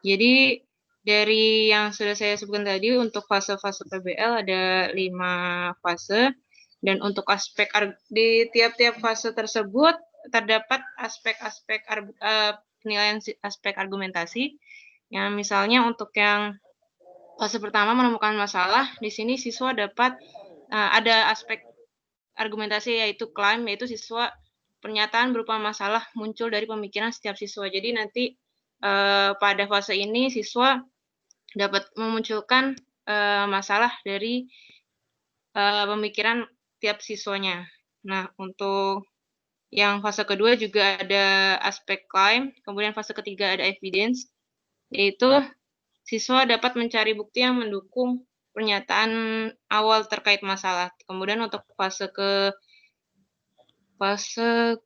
Jadi dari yang sudah saya sebutkan tadi, untuk fase-fase PBL ada 5 fase, dan untuk aspek di tiap-tiap fase tersebut terdapat aspek-aspek penilaian aspek argumentasi. Yang misalnya untuk yang fase pertama menemukan masalah, di sini siswa dapat ada aspek
argumentasi yaitu claim, yaitu siswa pernyataan berupa masalah muncul dari pemikiran setiap siswa. Jadi nanti pada fase ini siswa dapat memunculkan masalah dari pemikiran tiap siswanya. Nah, untuk yang fase kedua juga ada aspek claim, kemudian fase ketiga ada evidence, yaitu siswa dapat mencari bukti yang mendukung pernyataan awal terkait masalah. Kemudian untuk fase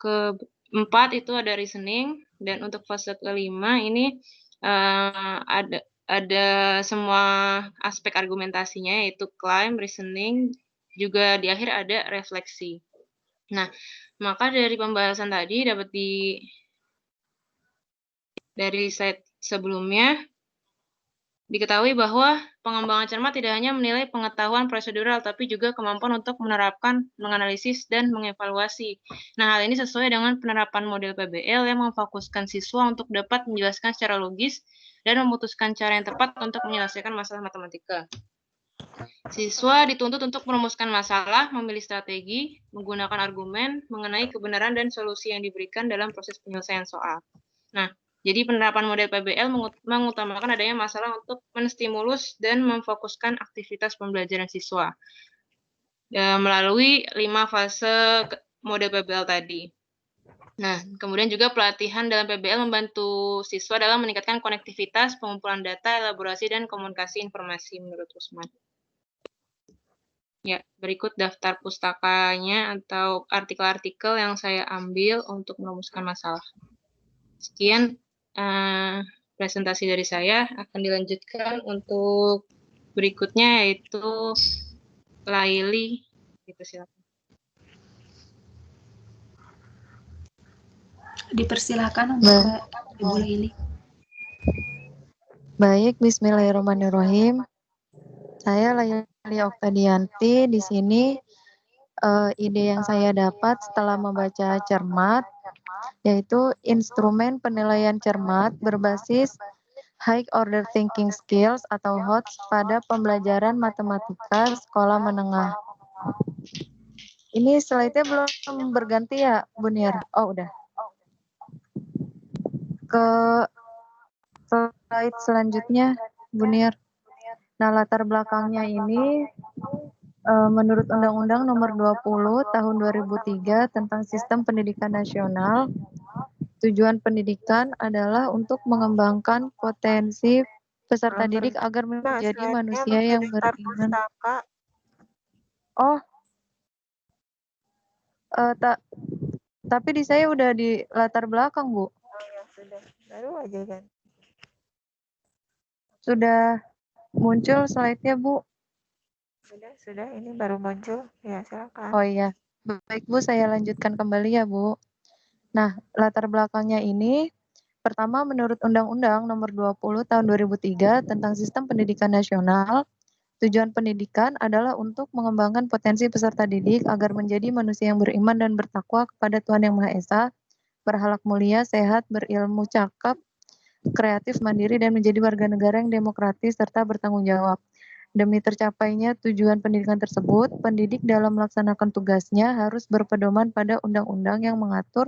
keempat itu ada reasoning, dan untuk fase kelima ini ada semua aspek argumentasinya, yaitu claim, reasoning, juga di akhir ada refleksi. Nah, maka dari pembahasan tadi dari slide sebelumnya diketahui bahwa pengembangan cermat tidak hanya menilai pengetahuan prosedural, tapi juga kemampuan untuk menerapkan, menganalisis, dan mengevaluasi. Nah, hal ini sesuai dengan penerapan model PBL yang memfokuskan siswa untuk dapat menjelaskan secara logis dan memutuskan cara yang tepat untuk menyelesaikan masalah matematika. Siswa dituntut untuk merumuskan masalah, memilih strategi, menggunakan argumen mengenai kebenaran dan solusi yang diberikan dalam proses penyelesaian soal. Nah, jadi penerapan model PBL mengutamakan adanya masalah untuk menstimulus dan memfokuskan aktivitas pembelajaran siswa melalui 5 fase model PBL tadi. Nah, kemudian juga pelatihan dalam PBL membantu siswa dalam meningkatkan konektivitas, pengumpulan data, elaborasi, dan komunikasi informasi menurut Usman. Ya, berikut daftar pustakanya atau artikel-artikel yang saya ambil untuk merumuskan masalah. Sekian presentasi dari saya, akan dilanjutkan untuk berikutnya yaitu Laili. Silakan.
Dipersilakan untuk Ibu Laili.
Baik, bismillahirrahmanirrahim. Saya Laili Oktadianti. Di sini ide yang saya dapat setelah membaca cermat, yaitu instrumen penilaian cermat berbasis High Order Thinking Skills atau HOTS pada pembelajaran matematika sekolah menengah. Ini slide-nya belum berganti ya, Bu Nir? Oh, udah. Ke slide selanjutnya, Bu Nir. Nah, latar belakangnya ini menurut Undang-Undang Nomor 20 Tahun 2003 tentang Sistem Pendidikan Nasional, tujuan pendidikan adalah untuk mengembangkan potensi peserta didik agar menjadi manusia yang beriman. Oh, tapi di saya udah di latar belakang, Bu.
Oh ya, sudah. Baru aja kan.
Sudah muncul slide-nya, Bu.
Sudah. Ini baru muncul. Ya, silakan.
Oh iya. Baik, Bu, saya lanjutkan kembali ya, Bu. Nah, latar belakangnya ini, pertama menurut Undang-Undang Nomor 20 Tahun 2003 tentang Sistem Pendidikan Nasional, tujuan pendidikan adalah untuk mengembangkan potensi peserta didik agar menjadi manusia yang beriman dan bertakwa kepada Tuhan Yang Maha Esa, berakhlak mulia, sehat, berilmu, cakap, kreatif, mandiri, dan menjadi warga negara yang demokratis serta bertanggung jawab. Demi tercapainya tujuan pendidikan tersebut, pendidik dalam melaksanakan tugasnya harus berpedoman pada undang-undang yang mengatur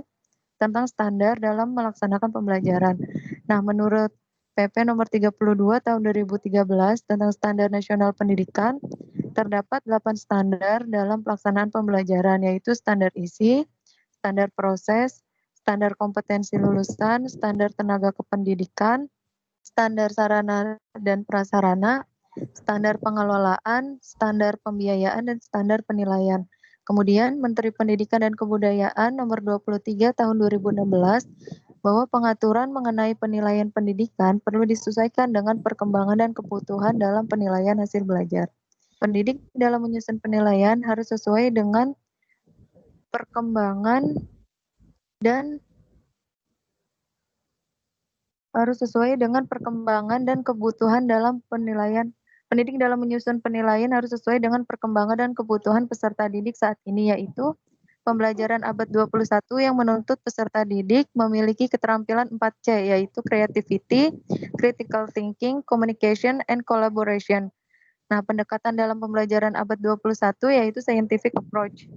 tentang standar dalam melaksanakan pembelajaran. Nah, menurut PP nomor 32 tahun 2013 tentang Standar Nasional Pendidikan, terdapat 8 standar dalam pelaksanaan pembelajaran, yaitu standar isi, standar proses, standar kompetensi lulusan, standar tenaga kependidikan, standar sarana dan prasarana, standar pengelolaan, standar pembiayaan, dan standar penilaian. Kemudian Menteri Pendidikan dan Kebudayaan nomor 23 tahun 2016 bahwa pengaturan mengenai penilaian pendidikan perlu disesuaikan dengan perkembangan dan kebutuhan dalam penilaian hasil belajar. Pendidik dalam menyusun penilaian harus sesuai dengan perkembangan dan kebutuhan dalam penilaian. Pendidik dalam menyusun penilaian harus sesuai dengan perkembangan dan kebutuhan peserta didik saat ini, yaitu pembelajaran abad 21 yang menuntut peserta didik memiliki keterampilan 4C, yaitu creativity, critical thinking, communication, and collaboration. Nah, pendekatan dalam pembelajaran abad 21 yaitu scientific approach.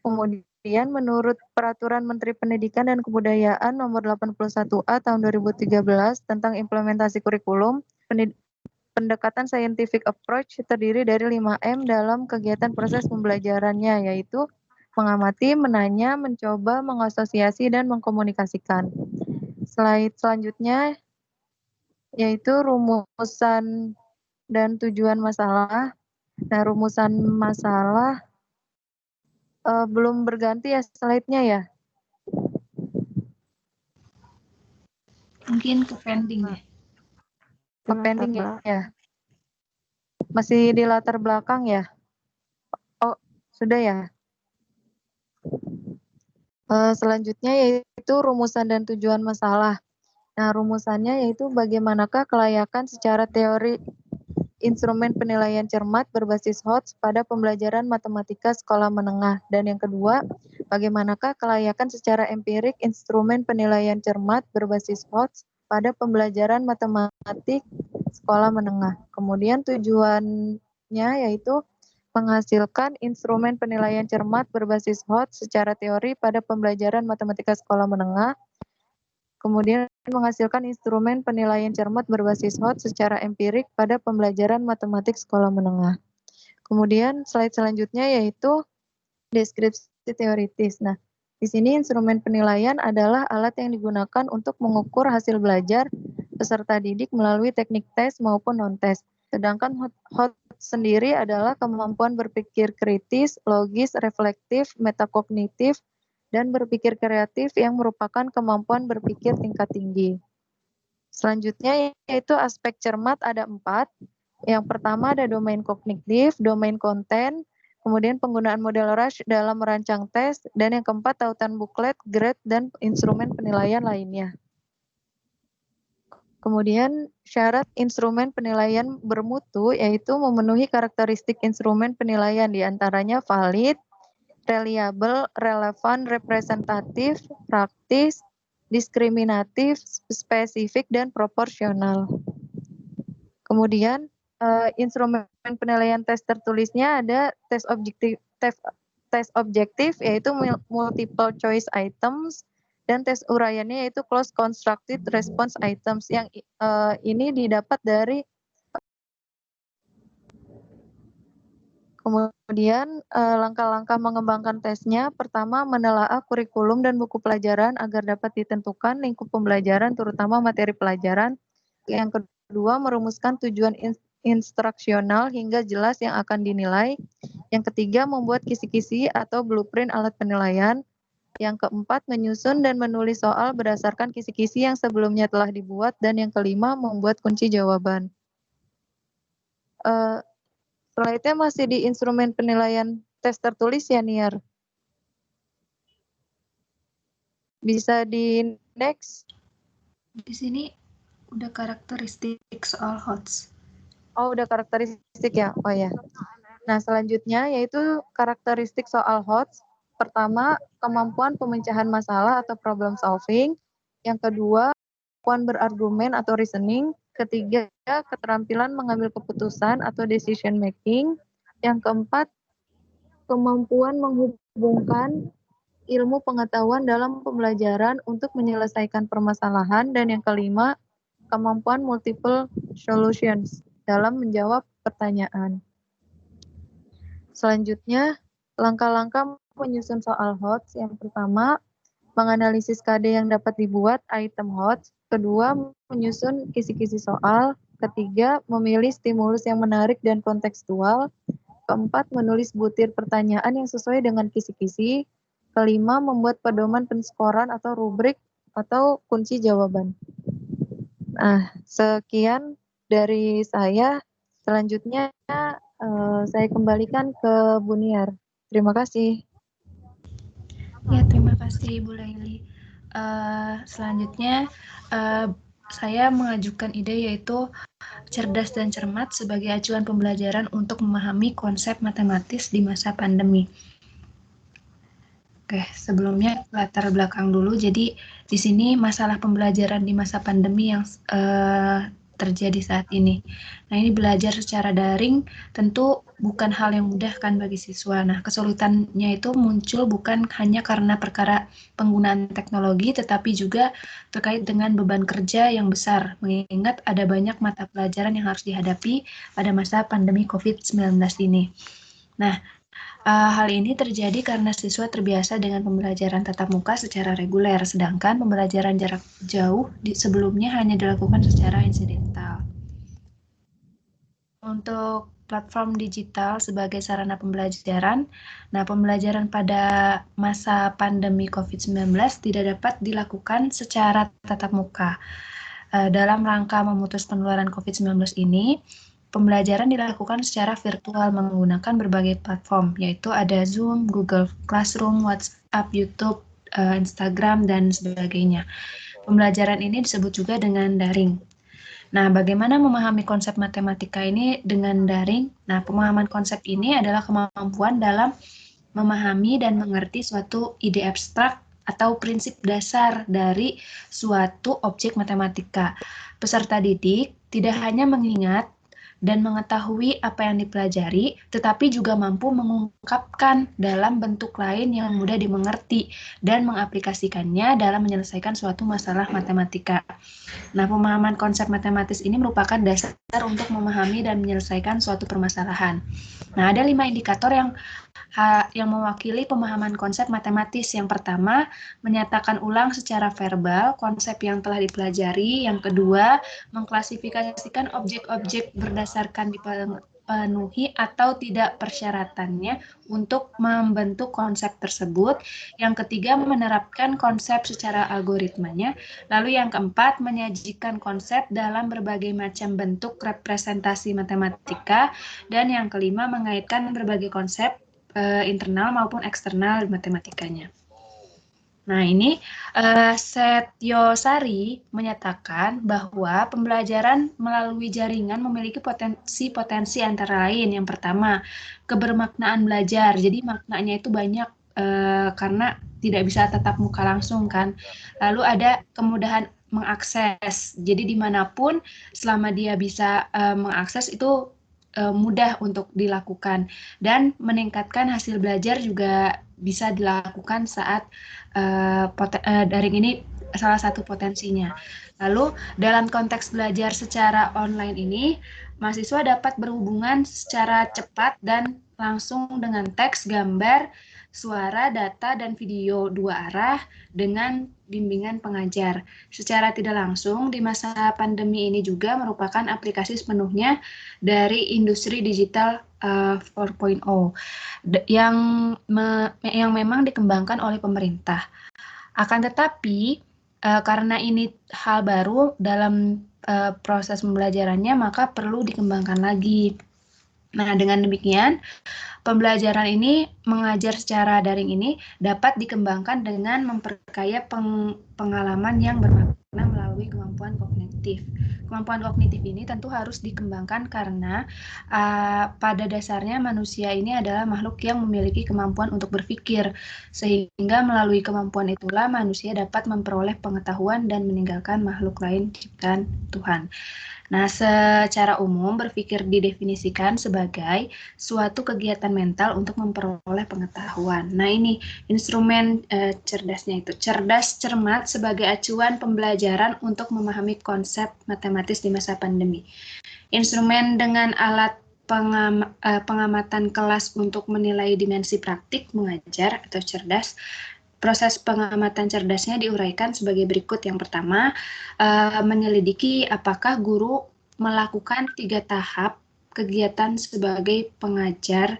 Kemudian menurut Peraturan Menteri Pendidikan dan Kebudayaan Nomor 81A Tahun 2013 tentang implementasi kurikulum, pendekatan scientific approach terdiri dari 5M dalam kegiatan proses pembelajarannya, yaitu mengamati, menanya, mencoba, mengasosiasi, dan mengkomunikasikan. Slide selanjutnya yaitu rumusan dan tujuan masalah. Nah, rumusan masalah belum berganti ya slide-nya ya.
Mungkin ke pending ya.
Ke pending ya. Masih di latar belakang ya. Oh, sudah ya. Selanjutnya yaitu rumusan dan tujuan masalah. Nah, rumusannya yaitu bagaimanakah kelayakan secara teori instrumen penilaian cermat berbasis HOTS pada pembelajaran matematika sekolah menengah. Dan yang kedua, bagaimanakah kelayakan secara empirik instrumen penilaian cermat berbasis HOTS pada pembelajaran matematik sekolah menengah. Kemudian tujuannya yaitu menghasilkan instrumen penilaian cermat berbasis HOTS secara teori pada pembelajaran matematika sekolah menengah. Kemudian menghasilkan instrumen penilaian cermat berbasis HOTS secara empirik pada pembelajaran matematik sekolah menengah. Kemudian slide selanjutnya yaitu deskripsi teoritis. Nah, di sini instrumen penilaian adalah alat yang digunakan untuk mengukur hasil belajar peserta didik melalui teknik tes maupun non-tes. Sedangkan HOTS sendiri adalah kemampuan berpikir kritis, logis, reflektif, metakognitif, dan berpikir kreatif yang merupakan kemampuan berpikir tingkat tinggi. Selanjutnya yaitu aspek cermat ada 4. Yang pertama ada domain kognitif, domain konten, kemudian penggunaan model Rush dalam merancang tes, dan yang keempat tautan buklet, grade, dan instrumen penilaian lainnya. Kemudian syarat instrumen penilaian bermutu yaitu memenuhi karakteristik instrumen penilaian diantaranya valid, reliable, relevan, representatif, praktis, diskriminatif, spesifik, dan proporsional. Kemudian instrumen penilaian tes tertulisnya ada tes objektif yaitu multiple choice items, dan tes uraiannya yaitu close constructed response items yang ini didapat dari. Kemudian langkah-langkah mengembangkan tesnya, pertama menelaah kurikulum dan buku pelajaran agar dapat ditentukan lingkup pembelajaran terutama materi pelajaran. Yang kedua merumuskan tujuan instruksional hingga jelas yang akan dinilai. Yang ketiga membuat kisi-kisi atau blueprint alat penilaian. Yang keempat menyusun dan menulis soal berdasarkan kisi-kisi yang sebelumnya telah dibuat. Dan yang kelima membuat kunci jawaban. Slide-nya masih di instrumen penilaian tes tertulis ya, Niar. Bisa di next.
Di sini udah karakteristik soal HOTS.
Oh, udah karakteristik ya? Oh ya. Nah, selanjutnya yaitu karakteristik soal HOTS. Pertama, kemampuan pemecahan masalah atau problem solving. Yang kedua, kemampuan berargumen atau reasoning. Ketiga, keterampilan mengambil keputusan atau decision making. Yang keempat, kemampuan menghubungkan ilmu pengetahuan dalam pembelajaran untuk menyelesaikan permasalahan. Dan yang kelima, kemampuan multiple solutions dalam menjawab pertanyaan. Selanjutnya, langkah-langkah menyusun soal HOTS. Yang pertama, menganalisis KD yang dapat dibuat item HOTS. Kedua, menyusun kisi-kisi soal. Ketiga, memilih stimulus yang menarik dan kontekstual. Keempat, menulis butir pertanyaan yang sesuai dengan kisi-kisi. Kelima, membuat pedoman penskoran atau rubrik atau kunci jawaban. Nah, sekian dari saya. Selanjutnya, saya kembalikan ke Bu Niar. Terima kasih.
Ya, terima kasih Bu Laili. Selanjutnya, saya mengajukan ide yaitu cerdas dan cermat sebagai acuan pembelajaran untuk memahami konsep matematis di masa pandemi. Oke, sebelumnya latar belakang dulu. Jadi di sini masalah pembelajaran di masa pandemi yang terjadi saat ini. Nah, ini belajar secara daring tentu bukan hal yang mudah kan bagi siswa. Nah, kesulitannya itu muncul bukan hanya karena perkara penggunaan teknologi, tetapi juga terkait dengan beban kerja yang besar, mengingat ada banyak mata pelajaran yang harus dihadapi pada masa pandemi COVID-19 ini. Nah, hal ini terjadi karena siswa terbiasa dengan pembelajaran tatap muka secara reguler, sedangkan pembelajaran jarak jauh sebelumnya hanya dilakukan secara insidental. Untuk platform digital sebagai sarana pembelajaran, nah pembelajaran pada masa pandemi COVID-19 tidak dapat dilakukan secara tatap muka. Dalam rangka memutus penularan COVID-19 ini, pembelajaran dilakukan secara virtual menggunakan berbagai platform, yaitu ada Zoom, Google Classroom, WhatsApp, YouTube, Instagram, dan sebagainya. Pembelajaran ini disebut juga dengan daring. Nah, bagaimana memahami konsep matematika ini dengan daring? Nah, pemahaman konsep ini adalah kemampuan dalam memahami dan mengerti suatu ide abstrak atau prinsip dasar dari suatu objek matematika. Peserta didik tidak hanya mengingat dan mengetahui apa yang dipelajari, tetapi juga mampu mengungkapkan dalam bentuk lain yang mudah dimengerti dan mengaplikasikannya dalam menyelesaikan suatu masalah matematika. Nah, pemahaman konsep matematis ini merupakan dasar untuk memahami dan menyelesaikan suatu permasalahan. Nah, ada 5 indikator yang mewakili pemahaman konsep matematis. Yang pertama, menyatakan ulang secara verbal konsep yang telah dipelajari. Yang kedua, mengklasifikasikan objek-objek berdasarkan dipenuhi atau tidak persyaratannya untuk membentuk konsep tersebut. Yang ketiga, menerapkan konsep secara algoritmanya. Lalu yang keempat, menyajikan konsep dalam berbagai macam bentuk representasi matematika. Dan yang kelima, mengaitkan berbagai konsep internal maupun eksternal matematikanya. Nah, ini Setyosari menyatakan bahwa pembelajaran melalui jaringan memiliki potensi-potensi antara lain. Yang pertama, kebermaknaan belajar. Jadi maknanya itu banyak karena tidak bisa tatap muka langsung kan. Lalu ada kemudahan mengakses. Jadi dimanapun selama dia bisa mengakses itu mudah untuk dilakukan, dan meningkatkan hasil belajar juga bisa dilakukan saat daring ini salah satu potensinya. Lalu dalam konteks belajar secara online ini, mahasiswa dapat berhubungan secara cepat dan langsung dengan teks, gambar, suara, data, dan video dua arah dengan bimbingan pengajar. Secara tidak langsung, di masa pandemi ini juga merupakan aplikasi sepenuhnya dari industri digital 4.0 yang memang dikembangkan oleh pemerintah. Akan tetapi, karena ini hal baru dalam proses pembelajarannya, maka perlu dikembangkan lagi. Nah, dengan demikian, pembelajaran ini mengajar secara daring ini dapat dikembangkan dengan memperkaya pengalaman yang bermakna melalui kemampuan kognitif. Kemampuan kognitif ini tentu harus dikembangkan karena pada dasarnya manusia ini adalah makhluk yang memiliki kemampuan untuk berpikir, sehingga melalui kemampuan itulah manusia dapat memperoleh pengetahuan dan meninggalkan makhluk lain ciptaan Tuhan. Nah, secara umum berpikir didefinisikan sebagai suatu kegiatan mental untuk memperoleh pengetahuan. Nah, ini instrumen cerdasnya itu. Cerdas cermat sebagai acuan pembelajaran untuk memahami konsep matematis di masa pandemi. Instrumen dengan alat pengamatan kelas untuk menilai dimensi praktik mengajar atau cerdas. Proses pengamatan cerdasnya diuraikan sebagai berikut. Yang pertama, menyelidiki apakah guru melakukan 3 tahap kegiatan sebagai pengajar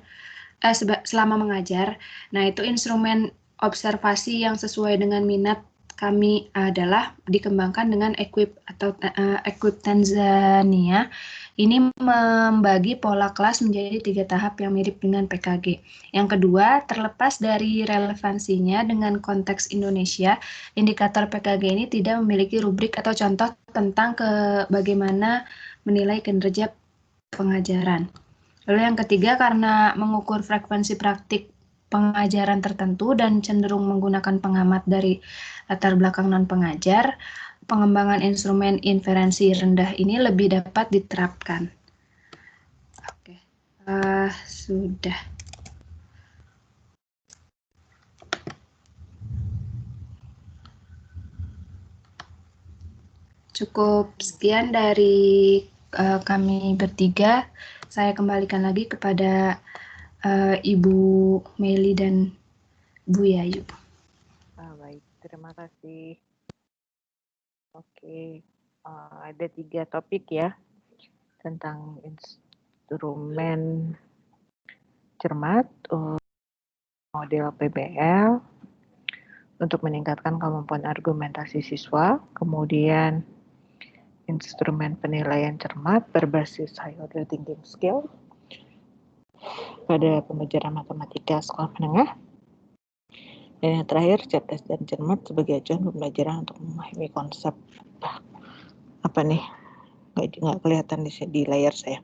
selama mengajar. Nah, itu instrumen observasi yang sesuai dengan minat kami adalah dikembangkan dengan Equip Tanzania. Ini membagi pola kelas menjadi 3 tahap yang mirip dengan PKG. Yang kedua, terlepas dari relevansinya dengan konteks Indonesia, indikator PKG ini tidak memiliki rubrik atau contoh tentang bagaimana menilai kinerja pengajaran. Lalu yang ketiga, karena mengukur frekuensi praktik pengajaran tertentu dan cenderung menggunakan pengamat dari latar belakang non-pengajar, pengembangan instrumen inferensi rendah ini lebih dapat diterapkan. Oke, sudah. Cukup sekian dari kami bertiga. Saya kembalikan lagi kepada Ibu Meli dan Bu Yayu.
Baik, terima kasih. Oke, ada 3 topik ya tentang instrumen cermat, model PBL untuk meningkatkan kemampuan argumentasi siswa, kemudian instrumen penilaian cermat berbasis high order thinking skill pada pembelajaran matematika sekolah menengah, dan yang terakhir cerdas dan cermat sebagai acuan pembelajaran untuk memahami konsep. Apa nih? Nggak kelihatan di layar saya.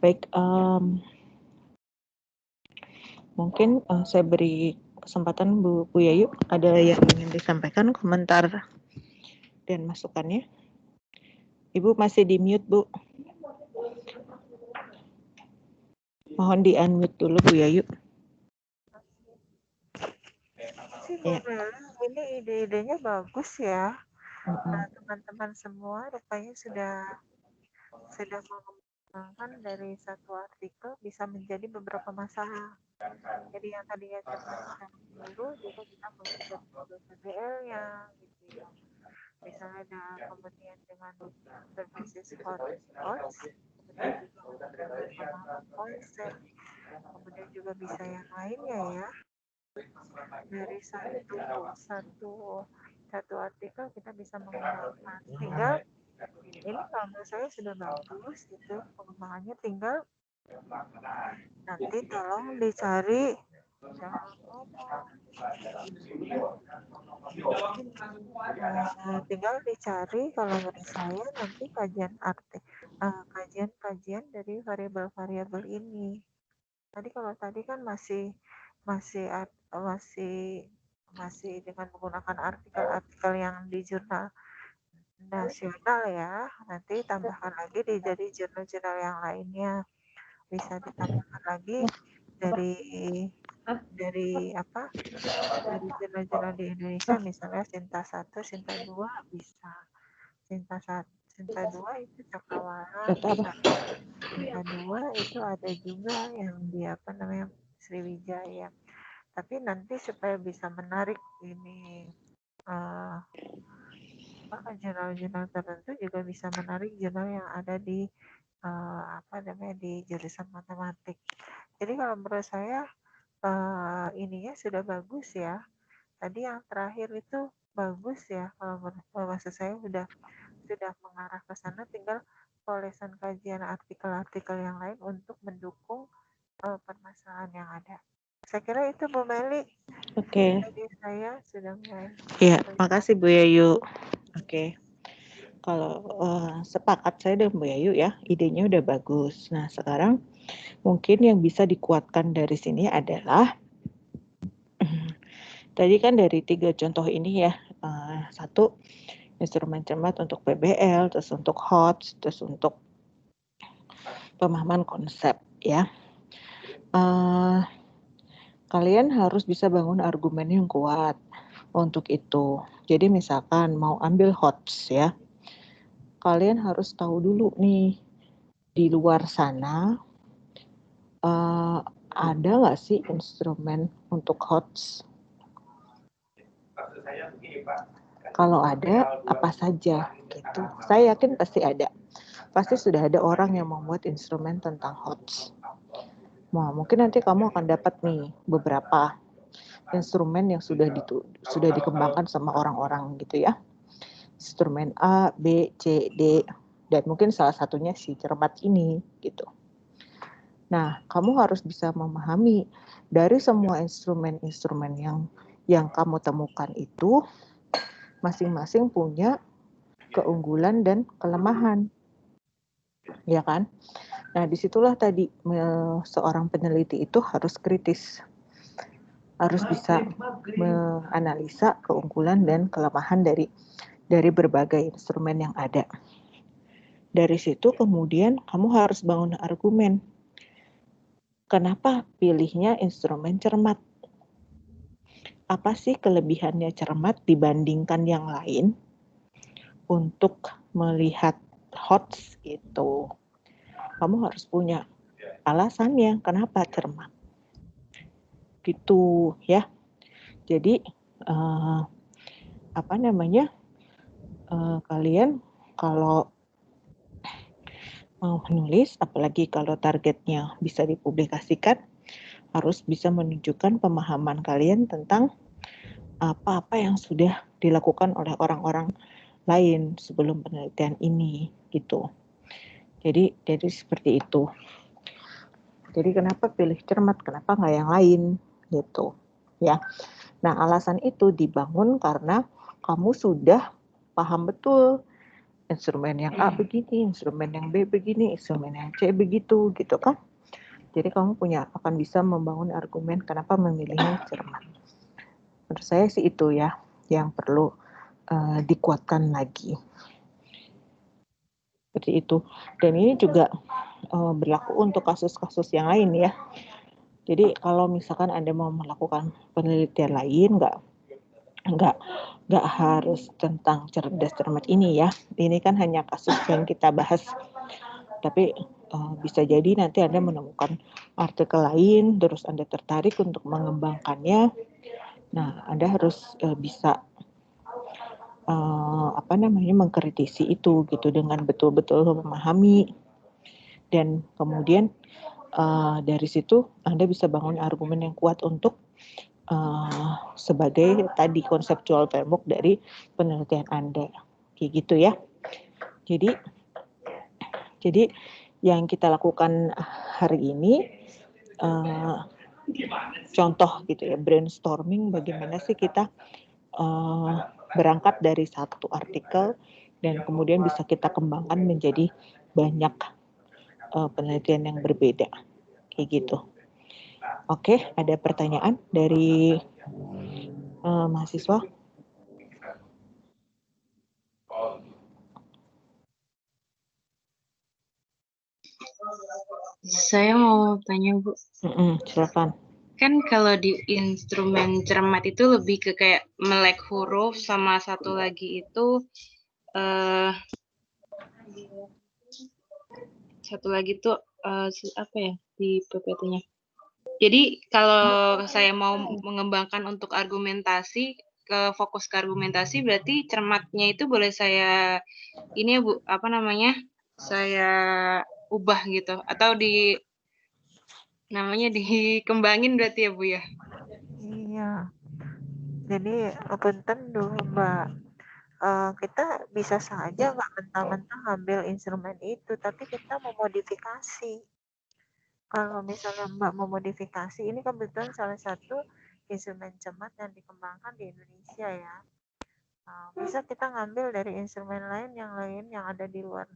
Baik, mungkin saya beri kesempatan Bu Yayu, ada yang ingin disampaikan, komentar dan masukannya. Ibu masih di mute, Bu. Mohon di unmute dulu, Bu Yayu. Ya. Ini ide-idenya bagus ya. Nah, teman-teman semua rupanya sudah mengembangkan dari satu artikel bisa menjadi beberapa masalah. Jadi yang tadinya cermat dulu juga kita menggunakan PBL-nya gitu ya. Misalnya ada kemudian dengan berbasis HOTS, kemudian juga untuk pemahaman konsep, kemudian juga bisa yang lainnya ya. Dari satu artikel kita bisa mengembangkan. Tinggal ini kalau menurut saya sudah bagus gitu pengembangannya, tinggal nanti tolong dicari, jangan ngomong. Tinggal dicari kalau menurut saya nanti kajian dari variabel-variabel ini. Tadi kalau tadi kan masih dengan menggunakan artikel-artikel yang di jurnal nasional ya. Nanti tambahkan lagi jadi jurnal-jurnal yang lainnya. Bisa ditambahkan lagi dari jurnal-jurnal di Indonesia, misalnya Sinta 1, Sinta 2 bisa. Sinta 2 itu Cakrawala, Sinta 2 itu ada juga yang di Sriwijaya. Tapi nanti supaya bisa menarik ini jurnal-jurnal tertentu juga bisa menarik jurnal yang ada di di jurusan matematik. Jadi kalau menurut saya ininya sudah bagus ya. Tadi yang terakhir itu bagus ya. Kalau maksud saya sudah mengarah ke sana, tinggal polesan kajian artikel-artikel yang lain untuk mendukung permasalahan yang ada. Saya kira itu Bu Meli.
Oke.
Jadi saya sudah mulai.
Iya, makasih Bu Yayu. Oke. Kalau sepakat saya dan Bu Yayu ya, idenya udah bagus. Nah, sekarang mungkin yang bisa dikuatkan dari sini adalah tadi kan dari 3 contoh ini ya, 1 instrumen cermat untuk PBL, terus untuk HOTS, terus untuk pemahaman konsep ya. Kalian harus bisa bangun argumen yang kuat untuk itu. Jadi misalkan mau ambil HOTS ya, kalian harus tahu dulu nih di luar sana ada nggak sih instrumen untuk HOTS? Kalau ada, apa saja gitu. Saya yakin pasti ada. Pasti sudah ada orang yang membuat instrumen tentang HOTS. Nah, mungkin nanti kamu akan dapat nih beberapa instrumen yang sudah dikembangkan sama orang-orang gitu ya. Instrumen A, B, C, D, dan mungkin salah satunya si cermat ini gitu. Nah, kamu harus bisa memahami dari semua instrumen-instrumen yang kamu temukan itu masing-masing punya keunggulan dan kelemahan. Ya kan? Nah, disitulah tadi seorang peneliti itu harus kritis. Harus bisa menganalisa keunggulan dan kelemahan dari dari berbagai instrumen yang ada. Dari situ kemudian kamu harus bangun argumen. Kenapa pilihnya instrumen cermat? Apa sih kelebihannya cermat dibandingkan yang lain untuk melihat HOTS itu? Kamu harus punya alasannya kenapa cermat. Gitu ya. Jadi kalian kalau mau menulis, apalagi kalau targetnya bisa dipublikasikan, harus bisa menunjukkan pemahaman kalian tentang apa-apa yang sudah dilakukan oleh orang-orang lain sebelum penelitian ini, gitu. Jadi seperti itu. Jadi kenapa pilih cermat, kenapa nggak yang lain, gitu, ya. Nah, alasan itu dibangun karena kamu sudah paham betul instrumen yang A begini, instrumen yang B begini, instrumen yang C begitu, gitu kan. Jadi kamu akan bisa membangun argumen kenapa memilihnya cermat. Menurut saya sih itu ya yang perlu dikuatkan lagi. Seperti itu. Dan ini juga berlaku untuk kasus-kasus yang lain ya. Jadi kalau misalkan Anda mau melakukan penelitian lain, nggak harus tentang cerdas cermat ini ya. Ini kan hanya kasus yang kita bahas. Tapi bisa jadi nanti Anda menemukan artikel lain, terus Anda tertarik untuk mengembangkannya. Nah, Anda harus bisa mengkritisi itu gitu dengan betul-betul memahami, dan kemudian dari situ Anda bisa bangun argumen yang kuat untuk sebagai tadi conceptual framework dari penelitian Anda, kayak gitu ya. Jadi yang kita lakukan hari ini contoh gitu ya, brainstorming bagaimana sih kita berangkat dari satu artikel dan kemudian bisa kita kembangkan menjadi banyak penelitian yang berbeda, kayak gitu. Oke, ada pertanyaan dari mahasiswa?
Saya mau tanya, Bu.
Silakan.
Kan kalau di instrumen cermat itu lebih ke kayak melek huruf, sama satu lagi itu apa ya di PPT-nya. Jadi kalau saya mau mengembangkan untuk argumentasi, fokus ke argumentasi, berarti cermatnya itu boleh saya ini ya Bu, saya ubah gitu, atau dikembangin berarti ya Bu ya?
Iya. Jadi punten dulu Mbak. Kita bisa saja nggak mentah-mentah ambil instrumen itu, tapi kita memodifikasi. Kalau misalnya Mbak memodifikasi, ini kebetulan salah satu instrumen cermat yang dikembangkan di Indonesia ya. Bisa kita ngambil dari instrumen lain yang ada di luar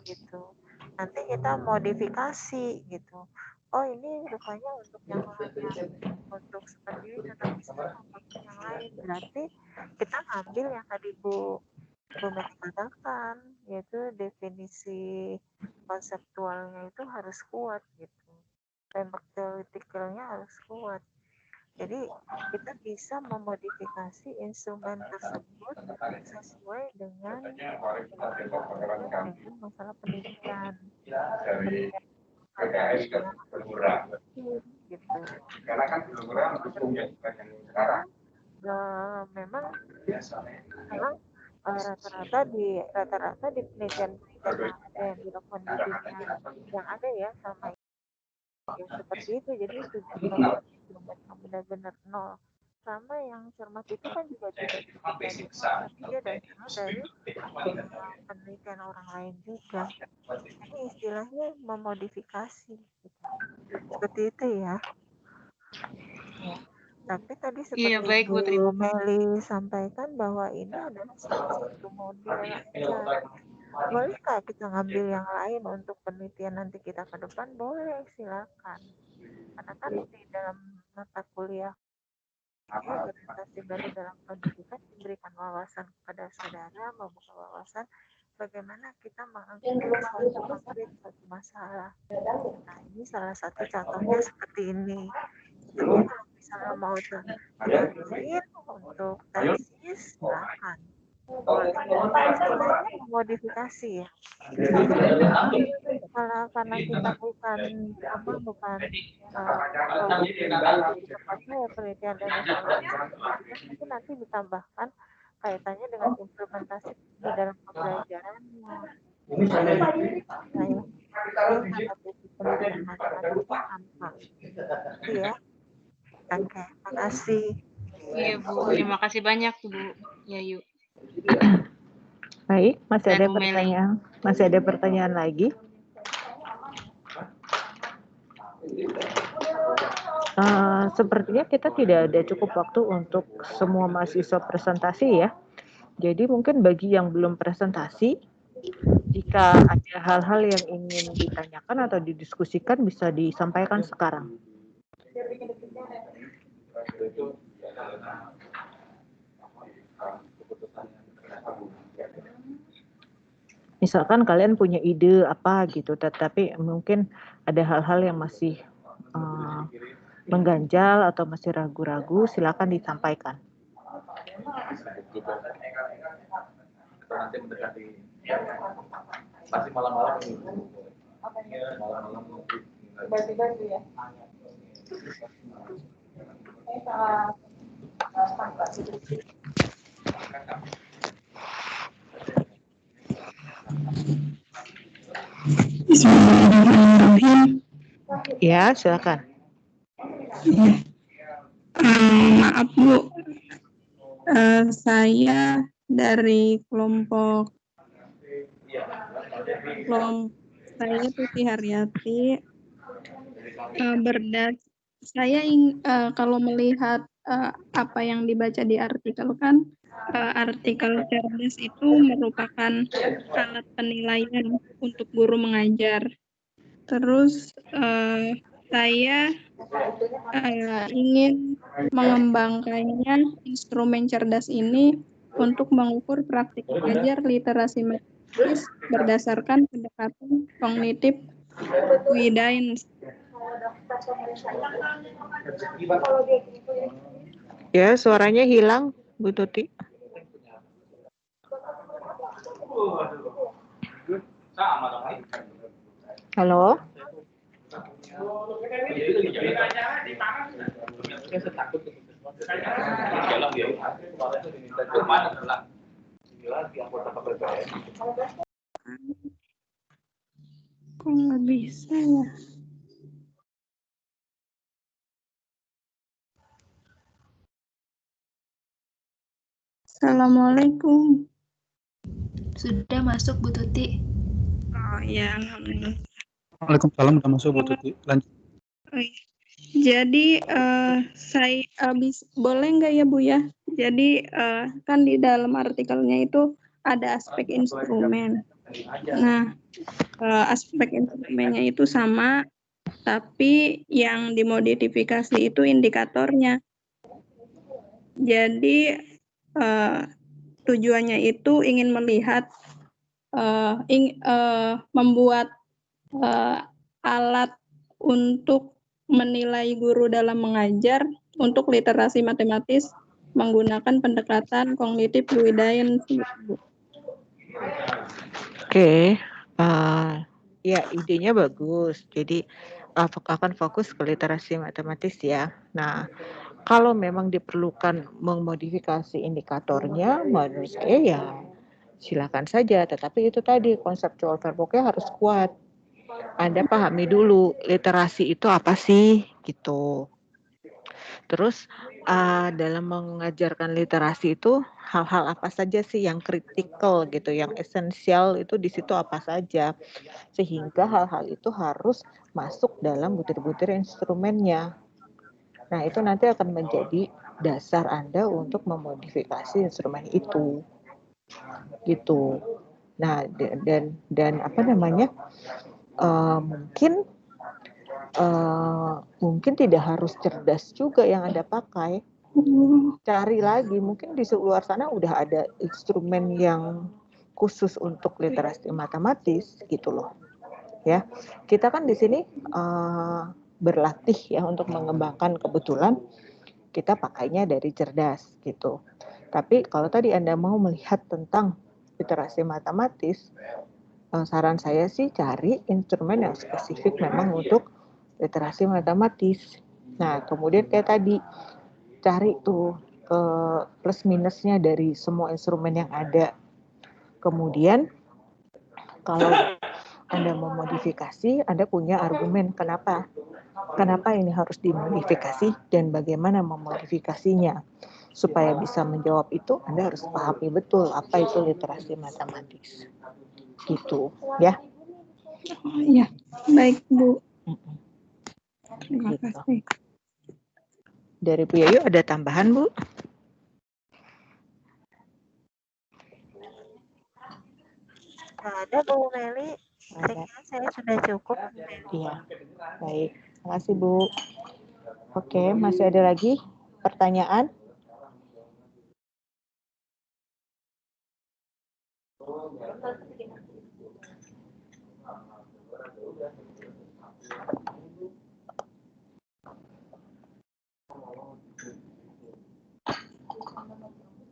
gitu. Nanti kita modifikasi gitu. Oh ini rupanya untuk yang untuk seperti ini, tapi saya mau pakai yang lain. Berarti kita ngambil yang tadi Bu Meli katakan, yaitu definisi konseptualnya itu harus kuat gitu. Framework theoretical-nya harus kuat. Jadi kita bisa memodifikasi instrumen tersebut sesuai dengan masalah pendidikan. Gitu.
Karena kan kilogram dukungnya sebagian sekarang.
Memang rata-rata di penelitian yang dilakukan di dunia yang ada ya sama yang seperti itu, jadi sudah yang benar-benar nol. Sama yang cermat itu kan juga tidak dari nol, tapi dia dasarnya dari penelitian orang lain juga. Ini istilahnya memodifikasi gitu. Seperti itu ya. Tapi tadi seperti Bu Meli sampaikan bahwa ini adalah salah satu model aja. Bolehkah kita ngambil yang lain untuk penelitian nanti kita ke depan? Boleh, silakan. Karena kan di dalam mata kuliah orientasi baru dalam pendidikan memberikan wawasan kepada saudara, membuka wawasan bagaimana kita menganggap suatu konflik, suatu masalah. Nah, ini salah satu contohnya seperti ini. Jadi kalau misalnya mau dengerin untuk tesis, silahkan. Istilahnya modifikasi ya. Kalau karena kita bukan tepatnya ya penelitian dan evaluasi, itu nanti ditambahkan kaitannya dengan implementasi di dalam pembelajaran. Iya. Oke, makasih.
Iya Bu, terima kasih banyak Bu Yayu.
Baik, masih
Dan
ada
Bu Meli.
pertanyaan? Masih ada pertanyaan lagi? Sepertinya kita tidak ada cukup waktu untuk semua mahasiswa presentasi ya. Jadi mungkin bagi yang belum presentasi, jika ada hal-hal yang ingin ditanyakan atau didiskusikan bisa disampaikan sekarang. Misalkan kalian punya ide apa gitu, tetapi mungkin ada hal-hal yang masih mengganjal atau masih ragu-ragu, silakan disampaikan.
Nanti mendekati pasti malam-malam malam-malam baju ya.
Bismillahirrahmanirrahim.
Ya, silakan.
Maaf Bu, saya dari kelompok saya Tuti Haryati. Kalau melihat apa yang dibaca di artikel kan, artikel cerdas itu merupakan alat penilaian untuk guru mengajar. Terus saya ingin mengembangkannya instrumen cerdas ini untuk mengukur praktik mengajar literasi matematis berdasarkan pendekatan kognitif guidance.
Ya, suaranya hilang, Bu Tuti. Halo?
Kok nggak bisa ya? Assalamualaikum.
Sudah masuk Bu Tuti.
Oh ya, alhamdulillah.
Waalaikumsalam, sudah masuk Bu Tuti. Lanjut.
Jadi saya boleh nggak ya Bu ya? Jadi kan di dalam artikelnya itu ada aspek instrumen. Nah, aspek instrumennya itu sama, tapi yang dimodifikasi itu indikatornya. Jadi tujuannya itu ingin melihat membuat alat untuk menilai guru dalam mengajar untuk literasi matematis menggunakan pendekatan kognitif guidance.
Oke, ya idenya bagus. Jadi akan fokus ke literasi matematis ya. Nah, kalau memang diperlukan memodifikasi indikatornya, menurut saya ya silakan saja. Tetapi itu tadi konseptual verboknya harus kuat. Anda pahami dulu literasi itu apa sih gitu. Terus dalam mengajarkan literasi itu hal-hal apa saja sih yang kritikal gitu, yang esensial itu di situ apa saja, sehingga hal-hal itu harus masuk dalam butir-butir instrumennya. Nah itu nanti akan menjadi dasar Anda untuk memodifikasi instrumen itu, gitu. Nah dan apa namanya, mungkin tidak harus cerdas juga yang Anda pakai. Cari lagi, mungkin di luar sana udah ada instrumen yang khusus untuk literasi matematis gitu loh. Ya, kita kan di sini berlatih ya untuk mengembangkan, kebetulan kita pakainya dari cerdas gitu. Tapi kalau tadi Anda mau melihat tentang literasi matematis, saran saya sih cari instrumen yang spesifik memang untuk literasi matematis. Nah, kemudian kayak tadi cari tuh plus minusnya dari semua instrumen yang ada. Kemudian kalau Anda mau modifikasi, Anda punya argumen kenapa ini harus dimodifikasi dan bagaimana memodifikasinya. Supaya bisa menjawab itu, Anda harus pahami betul apa itu literasi matematis. Gitu, ya.
Ya, baik Bu. Terima
Gitu.
kasih.
Dari Bu Yayu ada tambahan, Bu?
Ada Bu Meli, saya kira saya sudah cukup.
Iya, baik. Terima kasih Bu. Oke, masih ada lagi pertanyaan?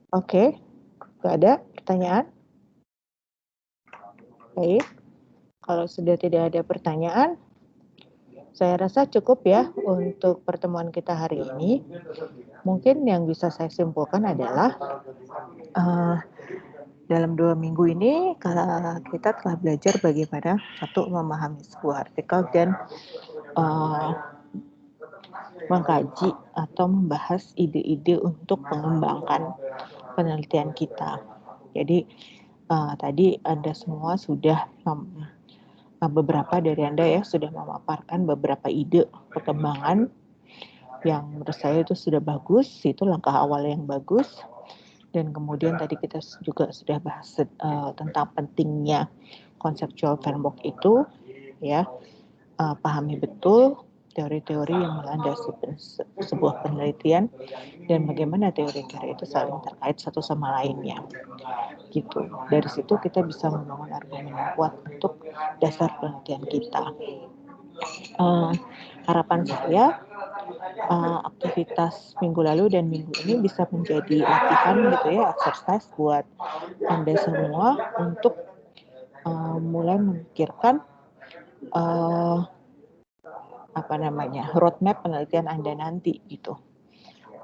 Oke, nggak ada pertanyaan? Baik, kalau sudah tidak ada pertanyaan, saya rasa cukup ya untuk pertemuan kita hari ini. Mungkin yang bisa saya simpulkan adalah dalam 2 minggu ini kita telah belajar bagaimana satu memahami sebuah artikel dan mengkaji atau membahas ide-ide untuk mengembangkan penelitian kita. Jadi tadi Anda semua sudah beberapa dari Anda ya sudah memaparkan beberapa ide perkembangan yang menurut saya itu sudah bagus, itu langkah awal yang bagus. Dan kemudian tadi kita juga sudah bahas tentang pentingnya conceptual framework itu, ya, pahami betul teori-teori yang melandasi sebuah penelitian dan bagaimana teori-teori itu saling terkait satu sama lainnya. Gitu. Dari situ kita bisa membangun argumen yang kuat untuk dasar penelitian kita. Harapan saya aktivitas minggu lalu dan minggu ini bisa menjadi latihan gitu ya, exercise buat Anda semua untuk mulai memikirkan roadmap penelitian Anda nanti gitu.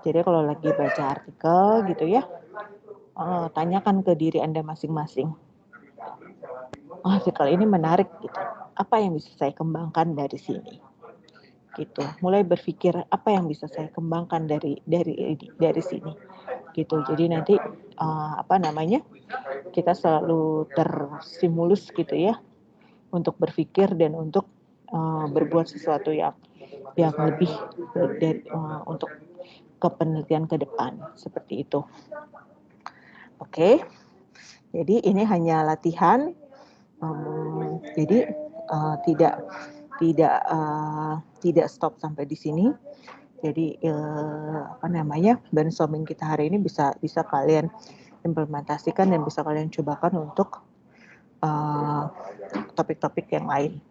Jadi kalau lagi baca artikel gitu ya, tanyakan ke diri Anda masing-masing. Artikel ini menarik gitu. Apa yang bisa saya kembangkan dari sini? Gitu. Mulai berpikir apa yang bisa saya kembangkan dari sini. Gitu. Jadi nanti kita selalu terstimulus gitu ya untuk berpikir dan untuk berbuat sesuatu yang lebih untuk kepenelitian ke depan seperti itu. Oke. Jadi ini hanya latihan. Jadi tidak stop sampai di sini. Jadi brainstorming kita hari ini bisa kalian implementasikan dan bisa kalian cobakan untuk topik-topik yang lain.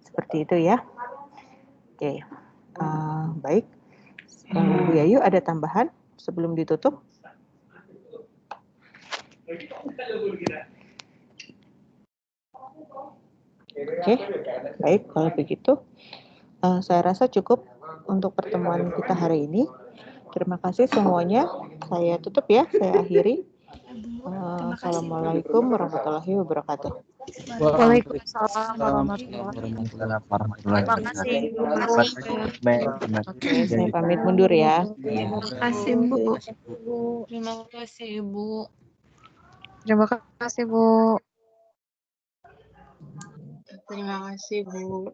Seperti itu ya. Oke. Baik. Bu Yayu ada tambahan sebelum ditutup? Oke, baik kalau begitu saya rasa cukup untuk pertemuan kita hari ini. Terima kasih semuanya. Saya tutup ya, saya akhiri. Assalamualaikum warahmatullahi wabarakatuh.
Waalaikumsalam warahmatullahi wabarakatuh.
Terima kasih Bu.
Oke, saya pamit mundur ya.
Terima kasih Bu.
Terima kasih Ibu.
Terima kasih Bu.
Terima kasih Bu.